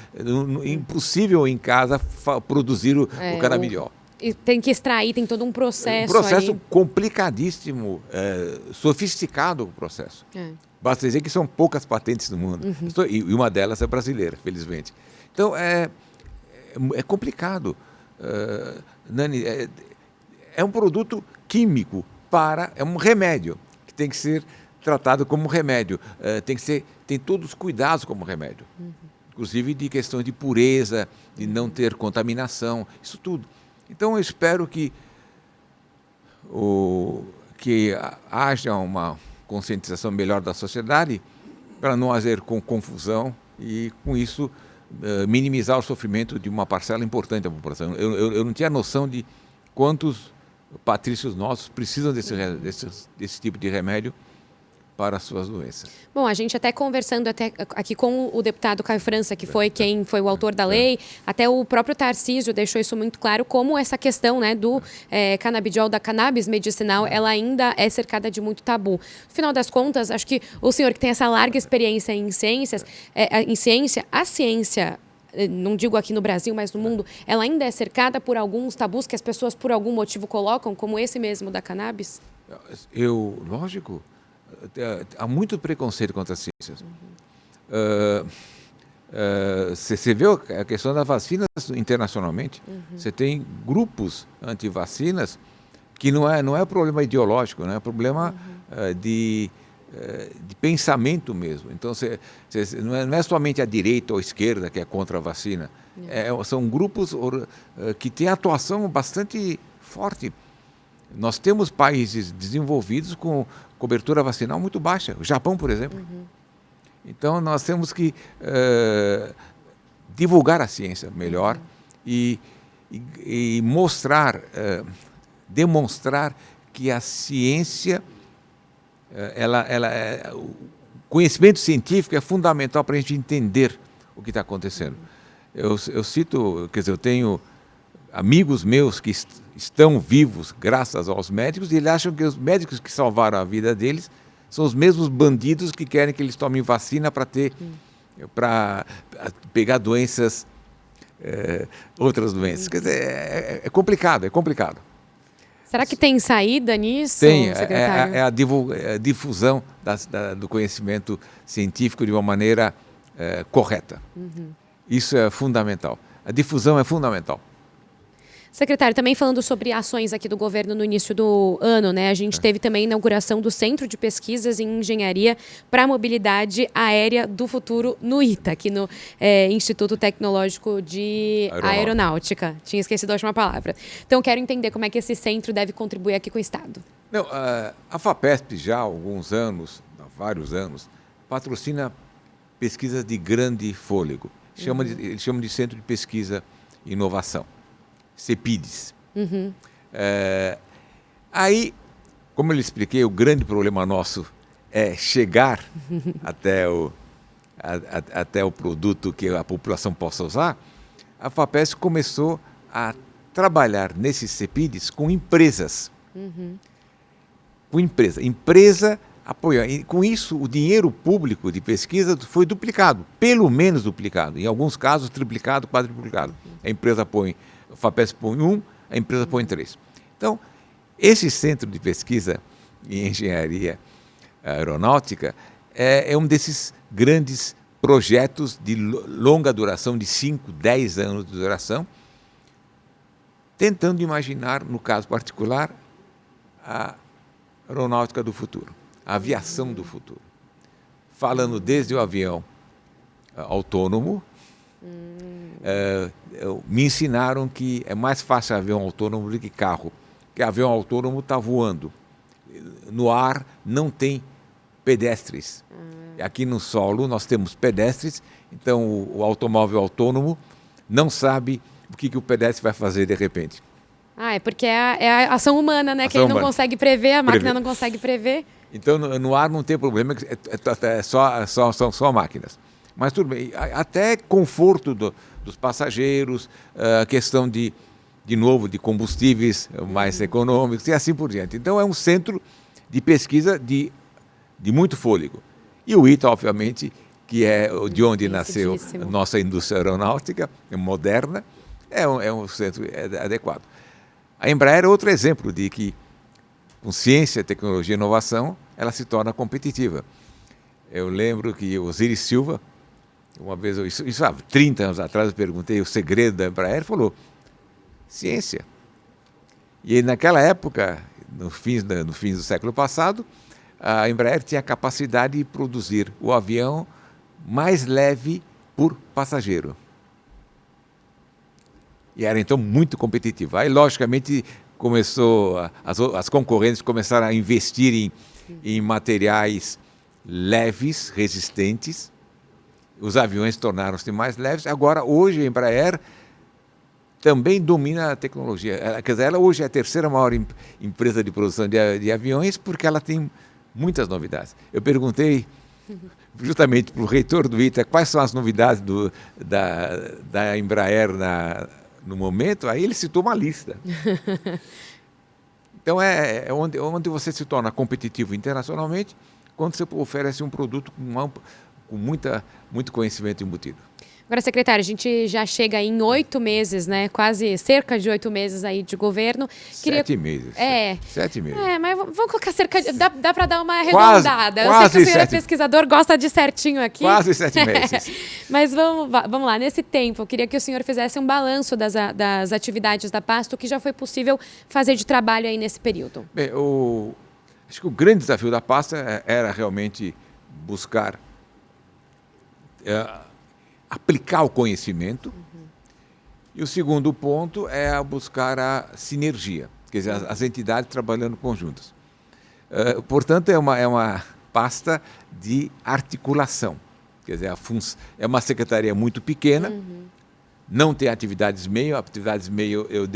impossível em casa produzir o canabidiol. E tem que extrair, tem todo um processo. Um processo complicadíssimo, sofisticado o processo. Basta dizer que são poucas patentes no mundo. E uma delas é brasileira, felizmente. Então, é complicado. Nani, é um produto químico é um remédio que tem que ser tratado como remédio. Tem todos os cuidados como remédio. Inclusive de questão de pureza, de não ter contaminação, isso tudo. Então, eu espero que haja uma conscientização melhor da sociedade para não haver confusão e, com isso, minimizar o sofrimento de uma parcela importante da população. Eu não tinha noção de quantos patrícios nossos precisam desse tipo de remédio para as suas doenças. Bom, a gente até conversando aqui com o deputado Caio França, que foi quem foi o autor da lei, até o próprio Tarcísio deixou isso muito claro, como essa questão, né, do canabidiol, da cannabis medicinal, ela ainda é cercada de muito tabu. No final das contas, acho que o senhor que tem essa larga experiência em ciência, a ciência, não digo aqui no Brasil, mas no mundo, ela ainda é cercada por alguns tabus que as pessoas, por algum motivo, colocam, como esse mesmo da cannabis? Lógico, há muito preconceito contra as ciências. Você vê a questão das vacinas internacionalmente. Você tem grupos anti-vacinas que não é problema ideológico, não é problema de de pensamento mesmo. Então, não é somente a direita ou a esquerda que é contra a vacina. São grupos que têm atuação bastante forte. Nós temos países desenvolvidos com cobertura vacinal muito baixa. O Japão, por exemplo. Então, nós temos que divulgar a ciência melhor e mostrar, demonstrar que a ciência, o conhecimento científico é fundamental para a gente entender o que está acontecendo. Eu cito, quer dizer, eu tenho amigos meus que estão vivos graças aos médicos e eles acham que os médicos que salvaram a vida deles são os mesmos bandidos que querem que eles tomem vacina para pegar doenças, outras doenças. Quer dizer, é complicado, é complicado. Será que tem saída nisso, tem, secretário? É a difusão do conhecimento científico de uma maneira correta. Isso é fundamental. A difusão é fundamental. Secretário, também falando sobre ações aqui do governo no início do ano, né? A gente teve também a inauguração do Centro de Pesquisas em Engenharia para a Mobilidade Aérea do Futuro no ITA, aqui no Instituto Tecnológico de Aeronáutica. Tinha esquecido a última palavra. Então, quero entender como é que esse centro deve contribuir aqui com o Estado. Não, a FAPESP já há alguns anos, há vários anos, patrocina pesquisas de grande fôlego. Eles chamam de Centro de Pesquisa e Inovação. CEPIDs. Aí, como eu lhe expliquei, o grande problema nosso é chegar até o produto que a população possa usar. A FAPESP começou a trabalhar nesses CEPIDs com empresas. Com empresa apoiando. E com isso, o dinheiro público de pesquisa foi duplicado, pelo menos duplicado. Em alguns casos, triplicado, quadruplicado. A empresa põe, a FAPESP põe 1, a empresa põe 3. Então, esse centro de pesquisa em engenharia aeronáutica é um desses grandes projetos de longa duração, de 5, 10 anos de duração, tentando imaginar, no caso particular, a aeronáutica do futuro, a aviação do futuro. Falando desde o avião autônomo, me ensinaram que é mais fácil avião autônomo do que carro, porque avião autônomo está voando. No ar não tem pedestres. Aqui no solo nós temos pedestres, então o automóvel autônomo não sabe o que o pedestre vai fazer de repente. É porque é a ação humana, né? Que ele não consegue prever, a máquina não consegue prever. Então no ar não tem problema, são só máquinas. Mas tudo bem, até conforto dos passageiros, a questão de novo, de combustíveis mais econômicos e assim por diante. Então é um centro de pesquisa de muito fôlego. E o ITA, obviamente, que é de onde nasceu a nossa indústria aeronáutica moderna, é um centro adequado. A Embraer é outro exemplo de que, com ciência, tecnologia e inovação, ela se torna competitiva. Eu lembro que o Osiris Silva, uma vez, isso há 30 anos atrás, eu perguntei o segredo da Embraer, ele falou, ciência. E naquela época, no fim do século passado, a Embraer tinha a capacidade de produzir o avião mais leve por passageiro. E era então muito competitivo. Aí, logicamente, as concorrentes começaram a investir em materiais leves, resistentes. Os aviões tornaram-se mais leves. Agora, hoje, a Embraer também domina a tecnologia. Quer dizer, ela hoje é a terceira maior empresa de produção de aviões porque ela tem muitas novidades. Eu perguntei justamente para o reitor do ITA quais são as novidades da Embraer no momento, aí ele citou uma lista. Então é onde você se torna competitivo internacionalmente quando você oferece um produto com muito conhecimento embutido. Agora, secretário, a gente já chega em 8 meses, né? Quase cerca de 8 meses aí de governo. 7 meses. 7 meses. Mas vamos colocar cerca de... Dá para dar uma arredondada. Eu sei que o senhor é pesquisador, gosta de certinho aqui. Quase 7 meses. Mas vamos lá, nesse tempo, eu queria que o senhor fizesse um balanço das atividades da pasta, o que já foi possível fazer de trabalho aí nesse período. Bem, acho que o grande desafio da pasta era realmente buscar aplicar o conhecimento. E o segundo ponto é buscar a sinergia, quer dizer, as entidades trabalhando conjuntas. Portanto, é uma pasta de articulação. Quer dizer, é uma secretaria muito pequena, não tem atividades meio eu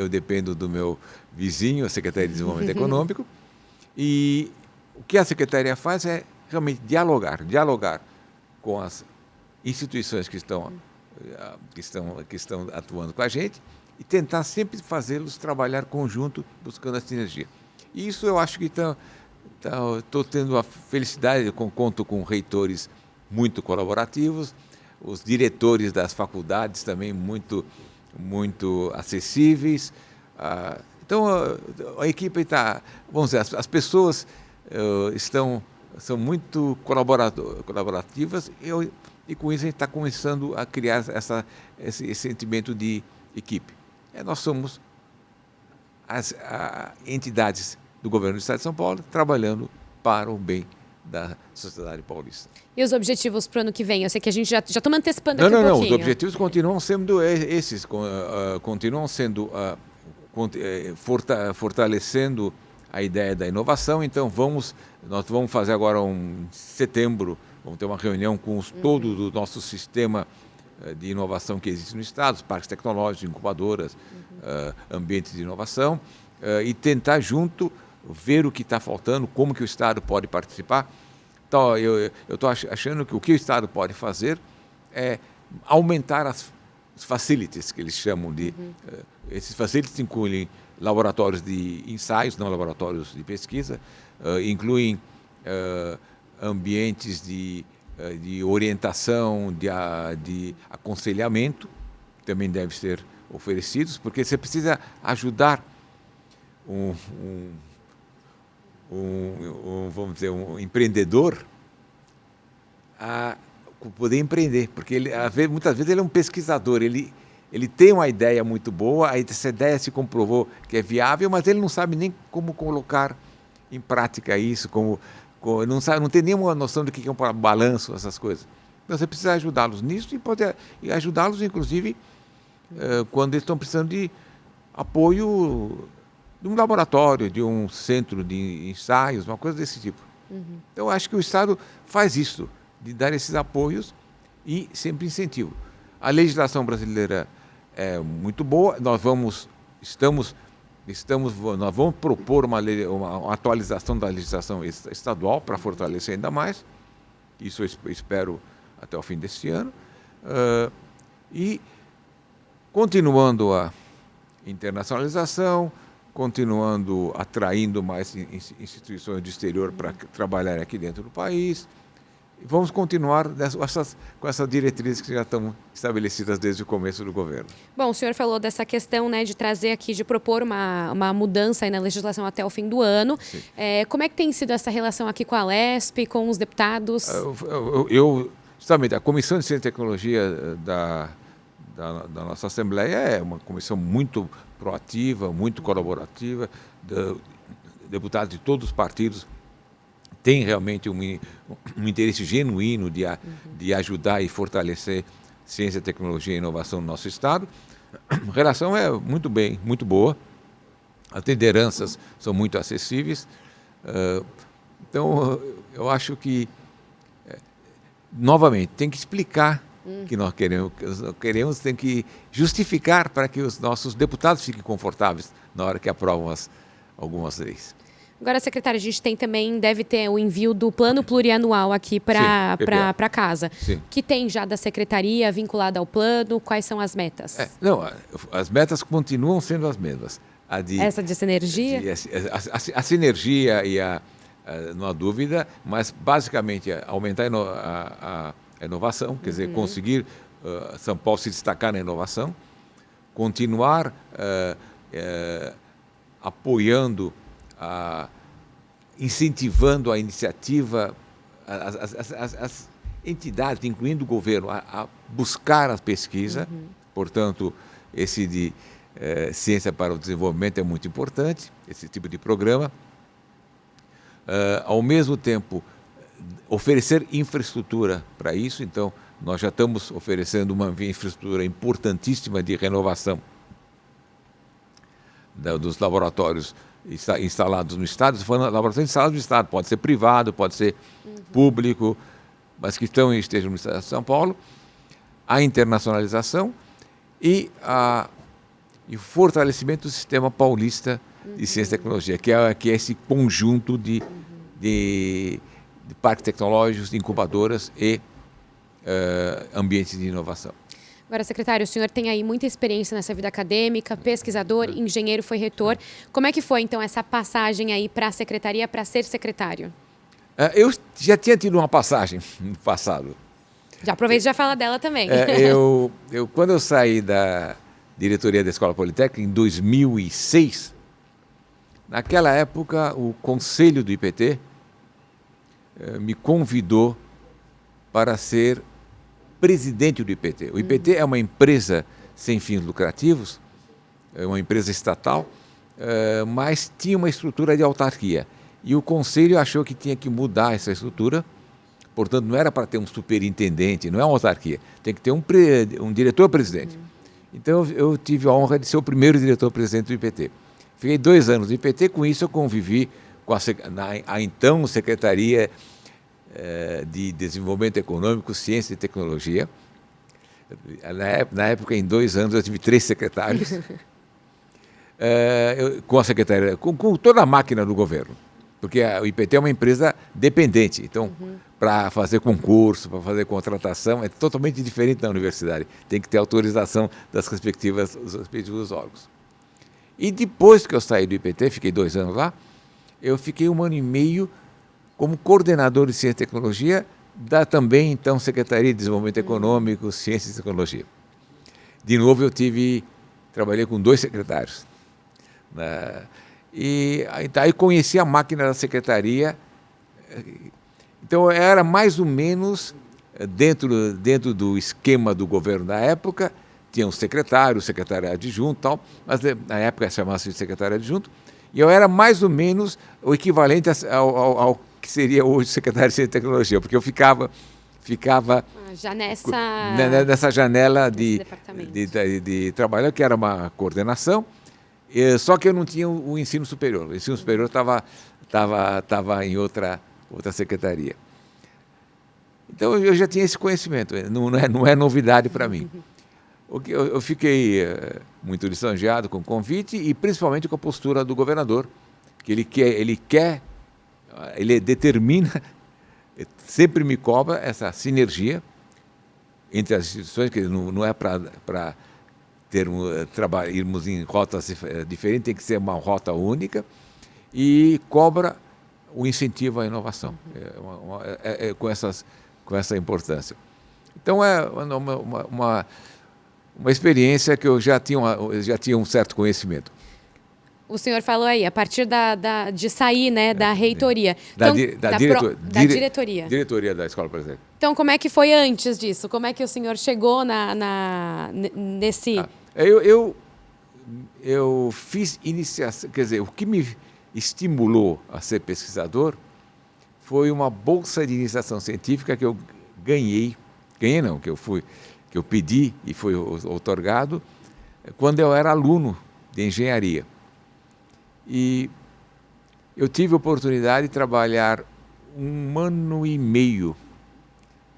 dependo do meu vizinho, a Secretaria de Desenvolvimento Econômico, e o que a secretaria faz é realmente dialogar com as instituições que estão atuando com a gente e tentar sempre fazê-los trabalhar conjunto, buscando a sinergia. E isso eu acho que estou tendo a felicidade, conto com reitores muito colaborativos, os diretores das faculdades também muito acessíveis. Então, a equipe está, vamos dizer, as pessoas são muito colaborativas e com isso a gente está começando a criar esse sentimento de equipe. Nós somos as entidades do governo do Estado de São Paulo trabalhando para o bem da sociedade paulista. E os objetivos para o ano que vem? Eu sei que a gente já estamos antecipando aqui um pouquinho. Não, os objetivos continuam sendo esses, continuam sendo fortalecendo a ideia da inovação. Então, nós vamos fazer agora em setembro, vamos ter uma reunião com todo o nosso sistema de inovação que existe no Estado, os parques tecnológicos, incubadoras, ambientes de inovação, e tentar junto ver o que está faltando, como que o Estado pode participar. Então, eu estou achando que o que o Estado pode fazer é aumentar as facilities, que eles chamam de... esses facilities incluem laboratórios de ensaios, não laboratórios de pesquisa, incluem ambientes de orientação, de aconselhamento, que também devem ser oferecidos, porque você precisa ajudar vamos dizer, um empreendedor a poder empreender, porque muitas vezes ele é um pesquisador, ele tem uma ideia muito boa, aí essa ideia se comprovou que é viável, mas ele não sabe nem como colocar em prática isso, não tem nenhuma noção do que é um balanço, essas coisas. Então você precisa ajudá-los nisso e ajudá-los, inclusive, quando eles estão precisando de apoio de um laboratório, de um centro de ensaios, uma coisa desse tipo. Então, eu acho que o Estado faz isso, de dar esses apoios e sempre incentivo. A legislação brasileira é muito boa, nós vamos propor uma atualização da legislação estadual para fortalecer ainda mais, isso eu espero até o fim deste ano, e continuando a internacionalização, continuando atraindo mais instituições do exterior para trabalhar aqui dentro do país. E vamos continuar com essas diretrizes que já estão estabelecidas desde o começo do governo. Bom, o senhor falou dessa questão, né, de trazer aqui, de propor uma mudança aí na legislação até o fim do ano. Como é que tem sido essa relação aqui com a Alesp, com os deputados? Justamente, a Comissão de Ciência e Tecnologia da nossa Assembleia é uma comissão muito proativa, muito colaborativa, deputados de todos os partidos têm realmente um interesse genuíno de ajudar e fortalecer ciência, tecnologia e inovação no nosso Estado. A relação é muito boa, as lideranças são muito acessíveis, então eu acho que, novamente, tem que explicar que nós queremos, tem que justificar para que os nossos deputados fiquem confortáveis na hora que aprovam algumas leis. Agora, secretário, a gente deve ter o envio do plano plurianual aqui para casa. Sim. Que tem já da secretaria vinculada ao plano, quais são as metas? As metas continuam sendo as mesmas. Essa de sinergia? A sinergia não há dúvida, mas basicamente aumentar a inovação, quer dizer, conseguir São Paulo se destacar na inovação, continuar apoiando, incentivando a iniciativa, as entidades, incluindo o governo, a buscar a pesquisa. Portanto, esse de Ciência para o Desenvolvimento é muito importante, esse tipo de programa. ao mesmo tempo oferecer infraestrutura para isso. Então, nós já estamos oferecendo uma infraestrutura importantíssima de renovação dos laboratórios instalados no Estado. Falando laboratórios instalados no Estado, pode ser privado, pode ser público, mas que estejam no Estado de São Paulo. A internacionalização e o fortalecimento do sistema paulista de ciência e tecnologia, que é esse conjunto de parques tecnológicos, de incubadoras e ambientes de inovação. Agora, secretário, o senhor tem aí muita experiência nessa vida acadêmica, pesquisador, engenheiro, foi reitor. Como é que foi, então, essa passagem aí para a secretaria, para ser secretário? Eu já tinha tido uma passagem no passado. Já aproveita e já fala dela também. Quando eu saí da diretoria da Escola Politécnica, em 2006, naquela época, o conselho do IPT me convidou para ser presidente do IPT. O IPT é uma empresa sem fins lucrativos, é uma empresa estatal, mas tinha uma estrutura de autarquia. E o conselho achou que tinha que mudar essa estrutura, portanto, não era para ter um superintendente, não é uma autarquia, tem que ter um diretor-presidente. Então, eu tive a honra de ser o primeiro diretor-presidente do IPT. Fiquei 2 anos no IPT, com isso eu convivi com a então Secretaria de Desenvolvimento Econômico, Ciência e Tecnologia. Na época, em 2 anos, eu tive 3 secretários, com a secretaria, com toda a máquina do governo, porque o IPT é uma empresa dependente, então, para fazer concurso, para fazer contratação, é totalmente diferente da universidade, tem que ter autorização dos respectivos órgãos. E depois que eu saí do IPT, fiquei 2 anos lá, eu fiquei 1 ano e meio como coordenador de Ciência e Tecnologia da também, então, Secretaria de Desenvolvimento Econômico, Ciência e Tecnologia. De novo, trabalhei com 2 secretários. E aí conheci a máquina da Secretaria. Então, era mais ou menos dentro do esquema do governo da época, tinha um secretário adjunto, tal, mas na época chamava-se de secretário adjunto, e eu era mais ou menos o equivalente ao que seria hoje secretário de Ciência e Tecnologia, porque eu ficava já nessa janela de trabalho, que era uma coordenação, só que eu não tinha o ensino superior. O ensino superior estava em outra secretaria. Então eu já tinha esse conhecimento, não é novidade para mim. Eu fiquei muito lisonjeado com o convite e principalmente com a postura do governador, que ele determina, sempre me cobra essa sinergia entre as instituições, que não é para irmos em rotas diferentes, tem que ser uma rota única, e cobra o incentivo à inovação, com essa importância. Então, é uma experiência que eu já tinha um certo conhecimento. O senhor falou aí, a partir de sair, né, da reitoria. Da diretoria. Diretoria da Escola Politécnica. Então, como é que foi antes disso? Como é que o senhor chegou nesse... Eu fiz iniciação, quer dizer, o que me estimulou a ser pesquisador foi uma bolsa de iniciação científica que eu ganhei não, que eu pedi e foi outorgado quando eu era aluno de engenharia. E eu tive a oportunidade de trabalhar 1 ano e meio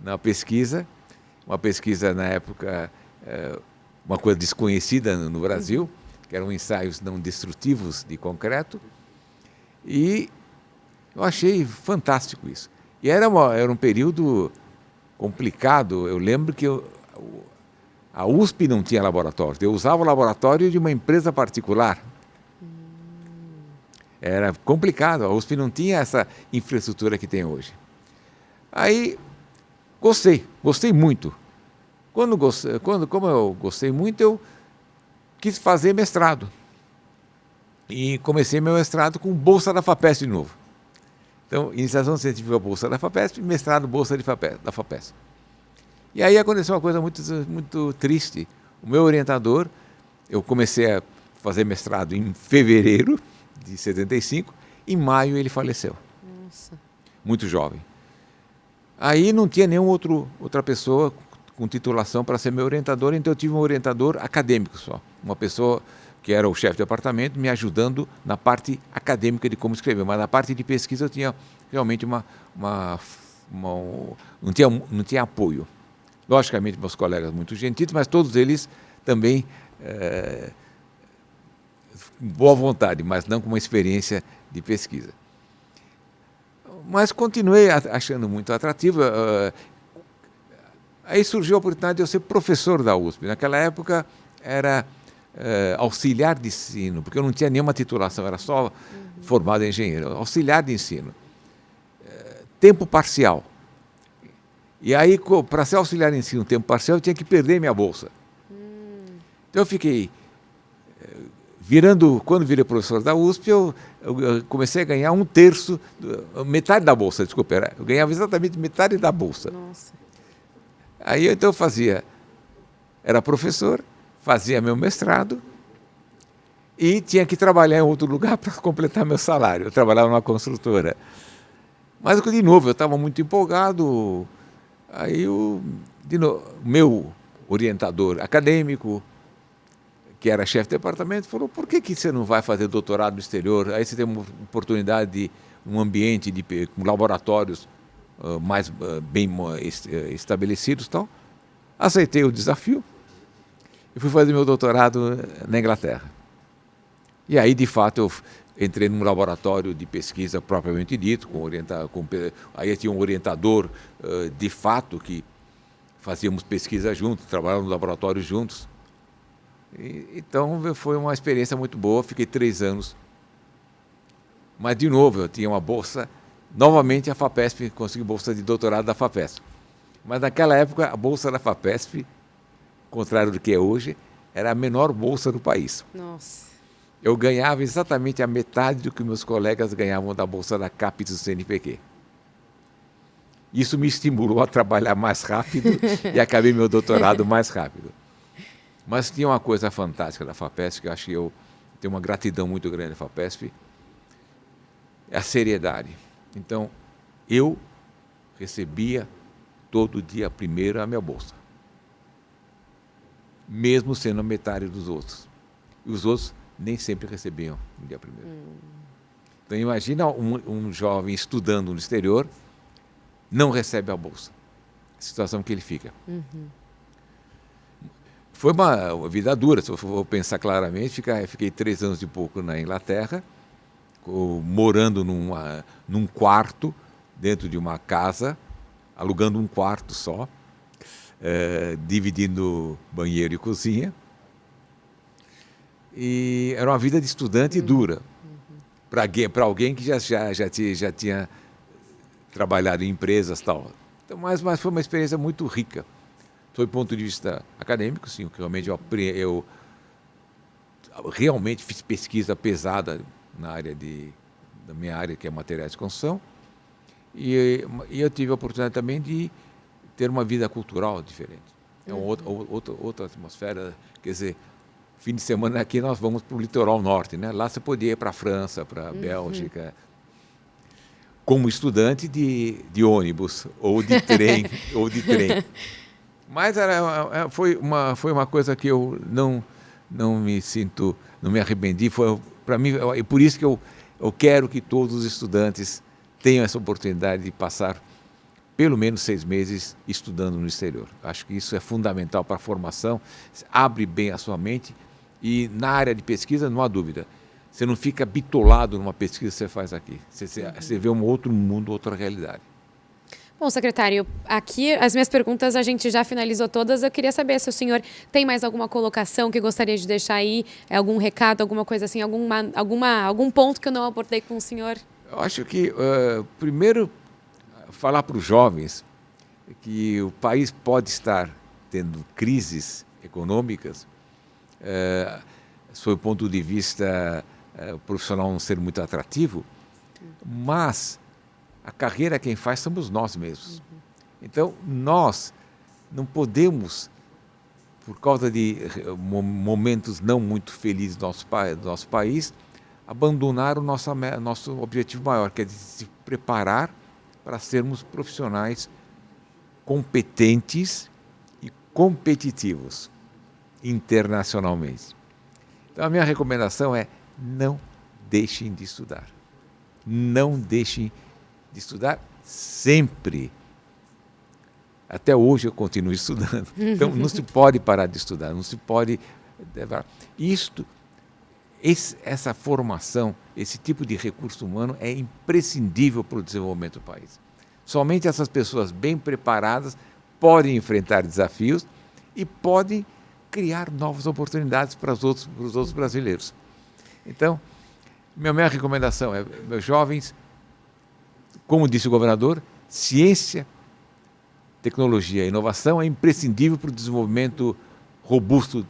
na pesquisa, uma pesquisa na época, uma coisa desconhecida no Brasil, que eram ensaios não destrutivos de concreto, e eu achei fantástico isso. E era um período complicado. Eu lembro que a USP não tinha laboratório, eu usava o laboratório de uma empresa particular. Era complicado, a USP não tinha essa infraestrutura que tem hoje. Aí, gostei muito. Como eu gostei muito, eu quis fazer mestrado. E comecei meu mestrado com bolsa da FAPESP de novo. Então, iniciação científica, bolsa da FAPESP, mestrado, bolsa da FAPESP. E aí aconteceu uma coisa muito, muito triste. O meu orientador, eu comecei a fazer mestrado em fevereiro de 75, em maio ele faleceu. Nossa. Muito jovem. Aí não tinha outra pessoa com titulação para ser meu orientador, então eu tive um orientador acadêmico só. Uma pessoa que era o chefe de departamento me ajudando na parte acadêmica de como escrever, mas na parte de pesquisa eu tinha realmente não tinha apoio. Logicamente, meus colegas muito gentis, mas todos eles também boa vontade, mas não com uma experiência de pesquisa. Mas continuei achando muito atrativo. Aí surgiu a oportunidade de eu ser professor da USP. Naquela época era auxiliar de ensino, porque eu não tinha nenhuma titulação, era só formado em engenheiro. Auxiliar de ensino. Tempo parcial. E aí, para ser auxiliar de ensino tempo parcial, eu tinha que perder minha bolsa. Então eu fiquei quando virei professor da USP, eu comecei a ganhar metade da bolsa, desculpa, eu ganhava exatamente metade da bolsa. Nossa. Aí então eu era professor, fazia meu mestrado e tinha que trabalhar em outro lugar para completar meu salário. Eu trabalhava numa construtora. Mas, de novo, eu estava muito empolgado. Aí, meu orientador acadêmico, que era chefe de departamento, falou: por que você não vai fazer doutorado no exterior? Aí você tem uma oportunidade de um ambiente com laboratórios bem estabelecidos. Então, aceitei o desafio e fui fazer meu doutorado na Inglaterra. E aí, de fato, eu entrei num laboratório de pesquisa propriamente dito, aí tinha um orientador de fato que fazíamos pesquisa juntos, trabalhávamos no laboratório juntos. Então foi uma experiência muito boa, fiquei 3 anos. Mas, de novo, eu tinha uma bolsa, novamente a FAPESP, consegui bolsa de doutorado da FAPESP. Mas naquela época a bolsa da FAPESP, contrário do que é hoje, era a menor bolsa do país. Nossa. Eu ganhava exatamente a metade do que meus colegas ganhavam da bolsa da CAPES do CNPq. Isso me estimulou a trabalhar mais rápido e acabei meu doutorado mais rápido. Mas tinha uma coisa fantástica da FAPESP, que eu acho que eu tenho uma gratidão muito grande da FAPESP, é a seriedade. Então, eu recebia todo dia primeiro a minha bolsa, mesmo sendo a metade dos outros. E os outros nem sempre recebiam no dia primeiro. Então, imagina um jovem estudando no exterior, não recebe a bolsa. A situação que ele fica. Foi uma vida dura, se eu for pensar claramente. Fiquei 3 anos e pouco na Inglaterra, morando num quarto, dentro de uma casa, alugando um quarto só, dividindo banheiro e cozinha. E era uma vida de estudante dura, para alguém que já tinha trabalhado em empresas e tal. Então, mas foi uma experiência muito rica. Sob o ponto de vista acadêmico, sim, que realmente eu realmente fiz pesquisa pesada da minha área, que é materiais de construção, e eu tive a oportunidade também de ter uma vida cultural diferente. É outra atmosfera, quer dizer, fim de semana aqui nós vamos para o litoral norte, né? Lá você podia ir para a França, para a Bélgica, como estudante de ônibus, ou de trem, Mas foi uma coisa que eu não me arrependi. Para mim, e por isso que eu quero que todos os estudantes tenham essa oportunidade de passar pelo menos 6 meses estudando no exterior. Acho que isso é fundamental para a formação, abre bem a sua mente. E na área de pesquisa, não há dúvida, você não fica bitolado numa pesquisa que você faz aqui. Você vê um outro mundo, outra realidade. Bom, secretário, aqui as minhas perguntas a gente já finalizou todas. Eu queria saber se o senhor tem mais alguma colocação que gostaria de deixar aí, algum recado, alguma coisa assim, algum ponto que eu não abordei com o senhor. Eu acho que, primeiro, falar para os jovens que o país pode estar tendo crises econômicas, sob o ponto de vista profissional não ser muito atrativo, mas a carreira quem faz somos nós mesmos. Então, nós não podemos, por causa de momentos não muito felizes do nosso país, abandonar o nosso objetivo maior, que é de se preparar para sermos profissionais competentes e competitivos internacionalmente. Então, a minha recomendação é: não deixem de estudar. Não deixem de estudar sempre. Até hoje eu continuo estudando. Então, não se pode parar de estudar, não se pode... Essa formação, esse tipo de recurso humano é imprescindível para o desenvolvimento do país. Somente essas pessoas bem preparadas podem enfrentar desafios e podem criar novas oportunidades para os outros brasileiros. Então, minha recomendação é, meus jovens, como disse o governador, ciência, tecnologia e inovação é imprescindível para o desenvolvimento robusto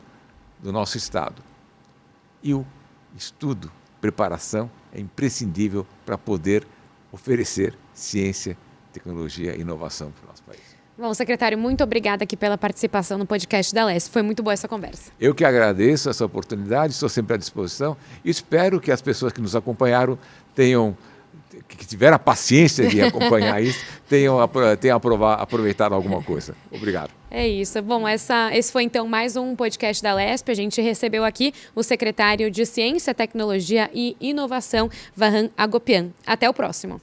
do nosso Estado. E o estudo, preparação é imprescindível para poder oferecer ciência, tecnologia e inovação para o nosso país. Bom, secretário, muito obrigada aqui pela participação no podcast da LESP. Foi muito boa essa conversa. Eu que agradeço essa oportunidade, estou sempre à disposição e espero que as pessoas que nos acompanharam que tiveram a paciência de acompanhar isso, tenham aproveitado alguma coisa. Obrigado. É isso. Bom, esse foi então mais um podcast da LESP. A gente recebeu aqui o secretário de Ciência, Tecnologia e Inovação, Vahan Agopian. Até o próximo.